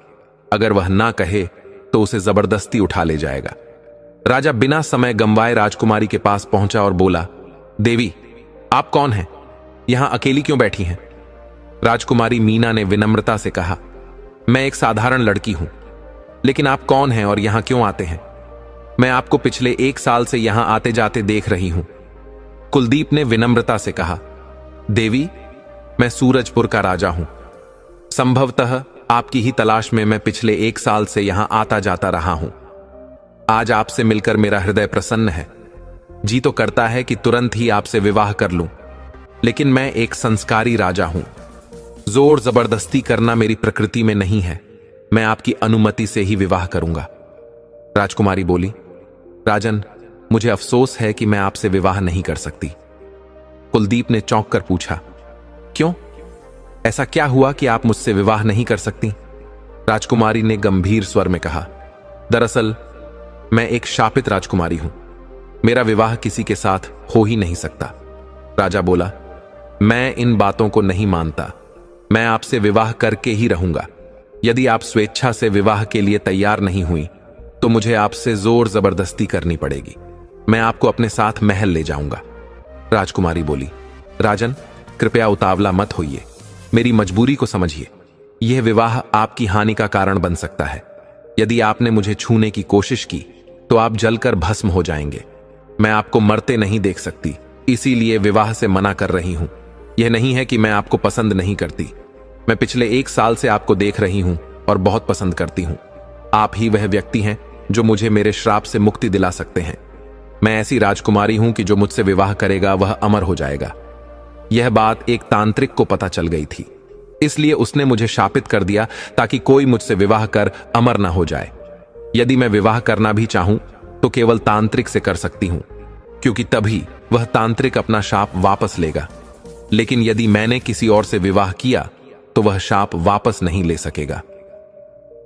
अगर वह ना कहे तो उसे जबरदस्ती उठा ले जाएगा। राजा बिना समय गंवाए राजकुमारी के पास पहुंचा और बोला, देवी, आप कौन हैं? यहां अकेली क्यों बैठी हैं? राजकुमारी मीना ने विनम्रता से कहा, मैं एक साधारण लड़की हूं, लेकिन आप कौन हैं और यहां क्यों आते हैं? मैं आपको पिछले 1 साल से यहां आते जाते देख रही हूं। कुलदीप ने विनम्रता से कहा, देवी, मैं सूरजपुर का राजा हूं। संभवतः आपकी ही तलाश में मैं पिछले 1 साल से यहां आता जाता रहा हूं। आज आपसे मिलकर मेरा हृदय प्रसन्न है। जी तो करता है कि तुरंत ही आपसे विवाह कर लूं, लेकिन मैं एक संस्कारी राजा हूं। जोर जबरदस्ती करना मेरी प्रकृति में नहीं है। मैं आपकी अनुमति से ही विवाह करूंगा। राजकुमारी बोली, राजन, मुझे अफसोस है कि मैं आपसे विवाह नहीं कर सकती। कुलदीप ने चौंक कर पूछा, क्यों? ऐसा क्या हुआ कि आप मुझसे विवाह नहीं कर सकती? राजकुमारी ने गंभीर स्वर में कहा, दरअसल मैं एक शापित राजकुमारी हूं। मेरा विवाह किसी के साथ हो ही नहीं सकता। राजा बोला, मैं इन बातों को नहीं मानता। मैं आपसे विवाह करके ही रहूंगा। यदि आप स्वेच्छा से विवाह के लिए तैयार नहीं हुई तो मुझे आपसे जोर जबरदस्ती करनी पड़ेगी। मैं आपको अपने साथ महल ले जाऊंगा। राजकुमारी बोली, राजन, कृपया उतावला मत होइए। मेरी मजबूरी को समझिए। यह विवाह आपकी हानि का कारण बन सकता है। यदि आपने मुझे छूने की कोशिश की तो आप जलकर भस्म हो जाएंगे। मैं आपको मरते नहीं देख सकती, इसीलिए विवाह से मना कर रही हूं। यह नहीं है कि मैं आपको पसंद नहीं करती। मैं पिछले 1 साल से आपको देख रही हूं और बहुत पसंद करती हूं। आप ही वह व्यक्ति हैं जो मुझे मेरे श्राप से मुक्ति दिला सकते हैं। मैं ऐसी राजकुमारी हूं कि जो मुझसे विवाह करेगा वह अमर हो जाएगा। यह बात एक तांत्रिक को पता चल गई थी, इसलिए उसने मुझे शापित कर दिया ताकि कोई मुझसे विवाह कर अमर ना हो जाए। यदि मैं विवाह करना भी चाहूं तो केवल तांत्रिक से कर सकती हूं, क्योंकि तभी वह तांत्रिक अपना शाप वापस लेगा। लेकिन यदि मैंने किसी और से विवाह किया तो वह शाप वापस नहीं ले सकेगा।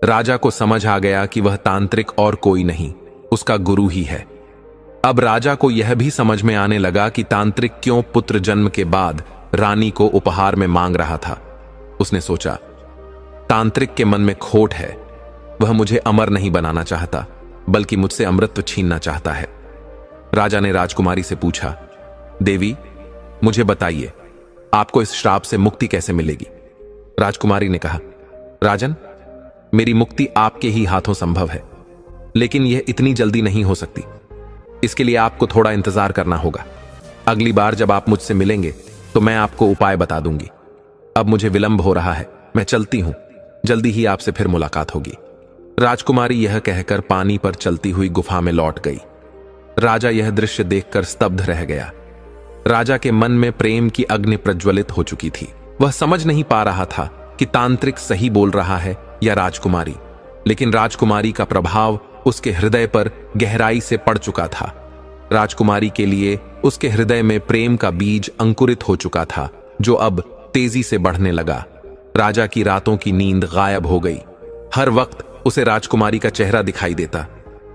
राजा को समझ आ गया कि वह तांत्रिक और कोई नहीं, उसका गुरु ही है। अब राजा को यह भी समझ में आने लगा कि तांत्रिक क्यों पुत्र जन्म के बाद रानी को उपहार में मांग रहा था। उसने सोचा, तांत्रिक के मन में खोट है। वह मुझे अमर नहीं बनाना चाहता, बल्कि मुझसे अमृत छीनना चाहता है। राजा ने राजकुमारी से पूछा, देवी, मुझे बताइए, आपको इस श्राप से मुक्ति कैसे मिलेगी? राजकुमारी ने कहा, राजन, मेरी मुक्ति आपके ही हाथों संभव है, लेकिन यह इतनी जल्दी नहीं हो सकती। इसके लिए आपको थोड़ा इंतजार करना होगा। अगली बार जब आप मुझसे मिलेंगे तो मैं आपको उपाय बता दूंगी। अब मुझे विलंब हो रहा है, मैं चलती हूं। जल्दी ही आपसे फिर मुलाकात होगी। राजकुमारी यह कहकर पानी पर चलती हुई गुफा में लौट गई। राजा यह दृश्य देखकर स्तब्ध रह गया। राजा के मन में प्रेम की अग्नि प्रज्वलित हो चुकी थी। वह समझ नहीं पा रहा था कि तांत्रिक सही बोल रहा है या राजकुमारी, लेकिन राजकुमारी का प्रभाव उसके हृदय पर गहराई से पड़ चुका था। राजकुमारी के लिए उसके हृदय में प्रेम का बीज अंकुरित हो चुका था, जो अब तेजी से बढ़ने लगा। राजा की रातों की नींद गायब हो गई। हर वक्त उसे राजकुमारी का चेहरा दिखाई देता।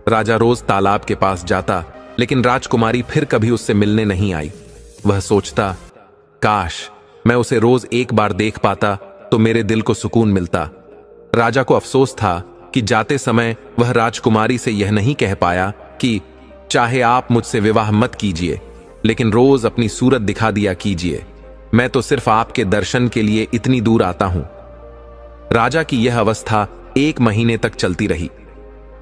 राजा रोज तालाब के पास जाता, लेकिन राजकुमारी फिर कभी उससे मिलने नहीं आई। वह सोचता, काश मैं उसे रोज एक बार देख पाता तो मेरे दिल को सुकून मिलता। राजा को अफसोस था कि जाते समय वह राजकुमारी से यह नहीं कह पाया कि चाहे आप मुझसे विवाह मत कीजिए, लेकिन रोज अपनी सूरत दिखा दिया कीजिए। मैं तो सिर्फ आपके दर्शन के लिए इतनी दूर आता हूं। राजा की यह अवस्था 1 महीने तक चलती रही।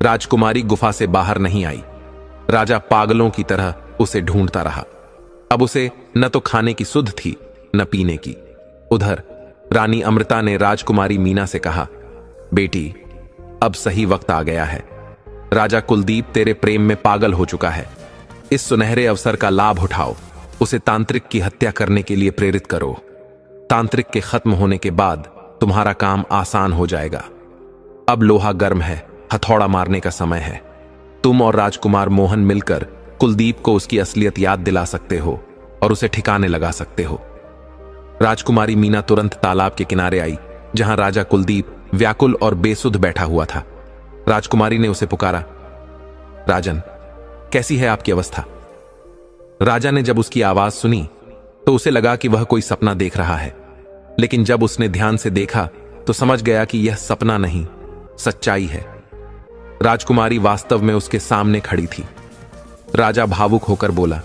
राजकुमारी गुफा से बाहर नहीं आई। राजा पागलों की तरह उसे ढूंढता रहा। अब उसे न तो खाने की सुध थी न पीने की। उधर रानी अमृता ने राजकुमारी मीना से कहा, बेटी, अब सही वक्त आ गया है। राजा कुलदीप तेरे प्रेम में पागल हो चुका है। इस सुनहरे अवसर का लाभ उठाओ। उसे तांत्रिक की हत्या करने के लिए प्रेरित करो। तांत्रिक के खत्म होने के बाद तुम्हारा काम आसान हो जाएगा। अब लोहा गर्म है, हथौड़ा मारने का समय है। तुम और राजकुमार मोहन मिलकर कुलदीप को उसकी असलियत याद दिला सकते हो और उसे ठिकाने लगा सकते हो। राजकुमारी मीना तुरंत तालाब के किनारे आई, जहां राजा कुलदीप व्याकुल और बेसुध बैठा हुआ था। राजकुमारी ने उसे पुकारा, राजन, कैसी है आपकी अवस्था? राजा ने जब उसकी आवाज सुनी तो उसे लगा कि वह कोई सपना देख रहा है, लेकिन जब उसने ध्यान से देखा तो समझ गया कि यह सपना नहीं, सच्चाई है। राजकुमारी वास्तव में उसके सामने खड़ी थी। राजा भावुक होकर बोला,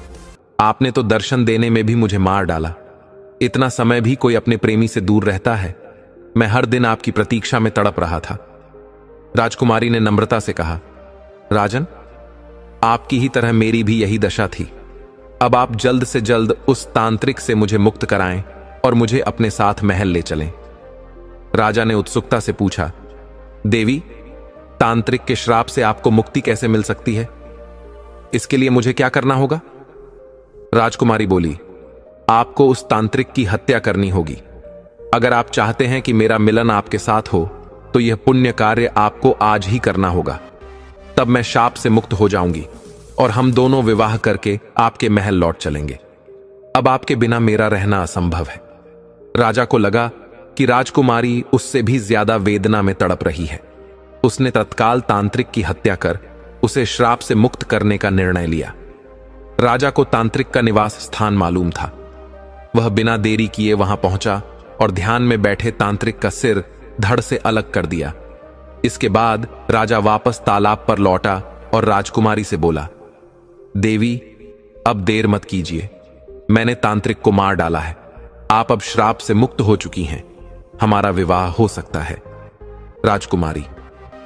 आपने तो दर्शन देने में भी मुझे मार डाला। इतना समय भी कोई अपने प्रेमी से दूर रहता है? मैं हर दिन आपकी प्रतीक्षा में तड़प रहा था। राजकुमारी ने नम्रता से कहा, राजन, आपकी ही तरह मेरी भी यही दशा थी। अब आप जल्द से जल्द उस तांत्रिक से मुझे मुक्त कराएं और मुझे अपने साथ महल ले चलें। राजा ने उत्सुकता से पूछा, देवी, तांत्रिक के श्राप से आपको मुक्ति कैसे मिल सकती है? इसके लिए मुझे क्या करना होगा? राजकुमारी बोली, आपको उस तांत्रिक की हत्या करनी होगी। अगर आप चाहते हैं कि मेरा मिलन आपके साथ हो तो यह पुण्य कार्य आपको आज ही करना होगा। तब मैं शाप से मुक्त हो जाऊंगी और हम दोनों विवाह करके आपके महल लौट चलेंगे। अब आपके बिना मेरा रहना असंभव है। राजा को लगा कि राजकुमारी उससे भी ज्यादा वेदना में तड़प रही है। उसने तत्काल तांत्रिक की हत्या कर उसे श्राप से मुक्त करने का निर्णय लिया। राजा को तांत्रिक का निवास स्थान मालूम था। वह बिना देरी किए वहां पहुंचा और ध्यान में बैठे तांत्रिक का सिर धड़ से अलग कर दिया। इसके बाद राजा वापस तालाब पर लौटा और राजकुमारी से बोला, देवी, अब देर मत कीजिए। मैंने तांत्रिक को मार डाला है। आप अब श्राप से मुक्त हो चुकी हैं। हमारा विवाह हो सकता है। राजकुमारी,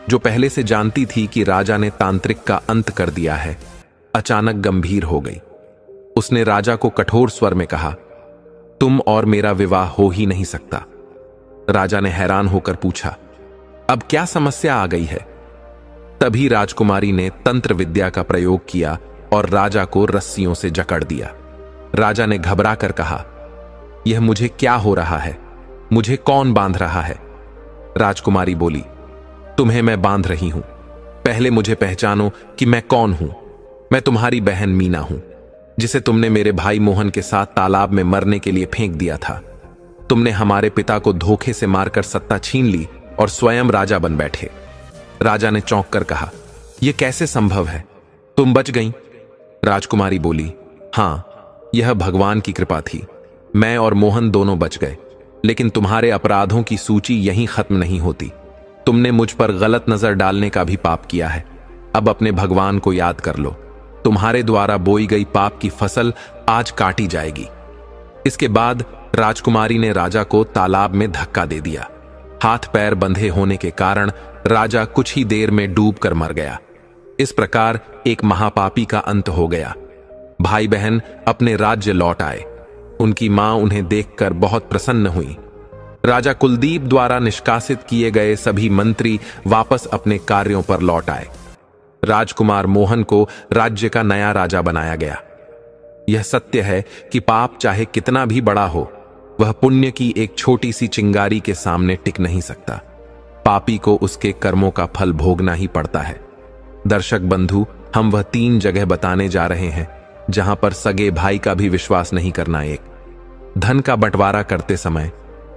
जो पहले से जानती थी कि राजा ने तांत्रिक का अंत कर दिया है, अचानक गंभीर हो गई। उसने राजा को कठोर स्वर में कहा, तुम और मेरा विवाह हो ही नहीं सकता। राजा ने हैरान होकर पूछा, अब क्या समस्या आ गई है? तभी राजकुमारी ने तंत्र विद्या का प्रयोग किया और राजा को रस्सियों से जकड़ दिया। राजा ने घबरा कर कहा, यह मुझे क्या हो रहा है? मुझे कौन बांध रहा है? राजकुमारी बोली, तुम्हें मैं बांध रही हूं। पहले मुझे पहचानो कि मैं कौन हूं। मैं तुम्हारी बहन मीना हूं, जिसे तुमने मेरे भाई मोहन के साथ तालाब में मरने के लिए फेंक दिया था। तुमने हमारे पिता को धोखे से मारकर सत्ता छीन ली और स्वयं राजा बन बैठे। राजा ने चौंक कर कहा, यह कैसे संभव है? तुम बच गईं? राजकुमारी बोली, हां, यह भगवान की कृपा थी। मैं और मोहन दोनों बच गए, लेकिन तुम्हारे अपराधों की सूची यहीं खत्म नहीं होती। तुमने मुझ पर गलत नजर डालने का भी पाप किया है। अब अपने भगवान को याद कर लो। तुम्हारे द्वारा बोई गई पाप की फसल आज काटी जाएगी। इसके बाद राजकुमारी ने राजा को तालाब में धक्का दे दिया। हाथ पैर बंधे होने के कारण राजा कुछ ही देर में डूब कर मर गया। इस प्रकार एक महापापी का अंत हो गया। भाई बहन अपने राज्य लौट आए। उनकी मां उन्हें देखकर बहुत प्रसन्न हुई। राजा कुलदीप द्वारा निष्कासित किए गए सभी मंत्री वापस अपने कार्यों पर लौट आए। राजकुमार मोहन को राज्य का नया राजा बनाया गया। यह सत्य है कि पाप चाहे कितना भी बड़ा हो, वह पुण्य की एक छोटी सी चिंगारी के सामने टिक नहीं सकता। पापी को उसके कर्मों का फल भोगना ही पड़ता है। दर्शक बंधु, हम वह 3 जगह बताने जा रहे हैं जहां पर सगे भाई का भी विश्वास नहीं करना। एक, धन का बंटवारा करते समय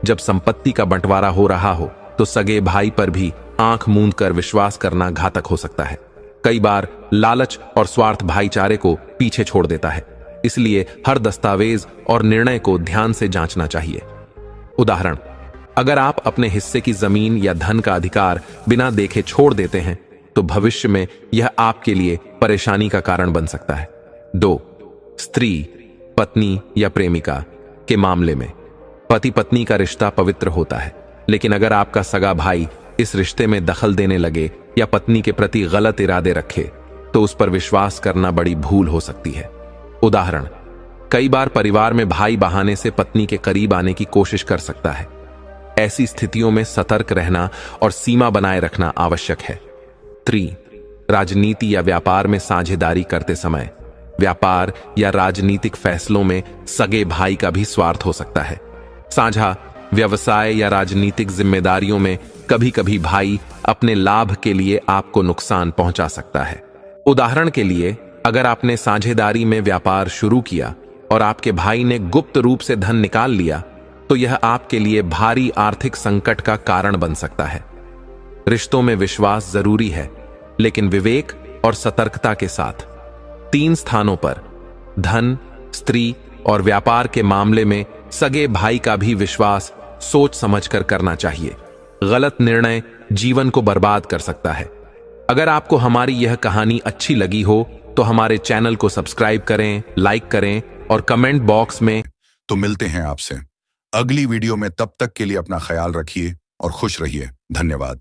जब संपत्ति का बंटवारा हो रहा हो तो सगे भाई पर भी आंख मूंद कर विश्वास करना घातक हो सकता है। कई बार लालच और स्वार्थ भाईचारे को पीछे छोड़ देता है, इसलिए हर दस्तावेज और निर्णय को ध्यान से जांचना चाहिए। उदाहरण, अगर आप अपने हिस्से की जमीन या धन का अधिकार बिना देखे छोड़ देते हैं तो भविष्य में यह आपके लिए परेशानी का कारण बन सकता है। 2, स्त्री पत्नी या प्रेमिका के मामले में पति पत्नी का रिश्ता पवित्र होता है, लेकिन अगर आपका सगा भाई इस रिश्ते में दखल देने लगे या पत्नी के प्रति गलत इरादे रखे तो उस पर विश्वास करना बड़ी भूल हो सकती है। उदाहरण, कई बार परिवार में भाई बहाने से पत्नी के करीब आने की कोशिश कर सकता है। ऐसी स्थितियों में सतर्क रहना और सीमा बनाए रखना आवश्यक है। 3. राजनीति या व्यापार में साझेदारी करते समय व्यापार या राजनीतिक फैसलों में सगे भाई का भी स्वार्थ हो सकता है। साझा व्यवसाय या राजनीतिक जिम्मेदारियों में कभी कभी भाई अपने लाभ के लिए आपको नुकसान पहुंचा सकता है। उदाहरण के लिए, अगर आपने साझेदारी में व्यापार शुरू किया और आपके भाई ने गुप्त रूप से धन निकाल लिया तो यह आपके लिए भारी आर्थिक संकट का कारण बन सकता है। रिश्तों में विश्वास जरूरी है, लेकिन विवेक और सतर्कता के साथ। 3 स्थानों पर धन, स्त्री और व्यापार के मामले में सगे भाई का भी विश्वास सोच समझकर करना चाहिए। गलत निर्णय जीवन को बर्बाद कर सकता है। अगर आपको हमारी यह कहानी अच्छी लगी हो तो हमारे चैनल को सब्सक्राइब करें, लाइक करें और कमेंट बॉक्स में। तो मिलते हैं आपसे अगली वीडियो में। तब तक के लिए अपना ख्याल रखिए और खुश रहिए। धन्यवाद।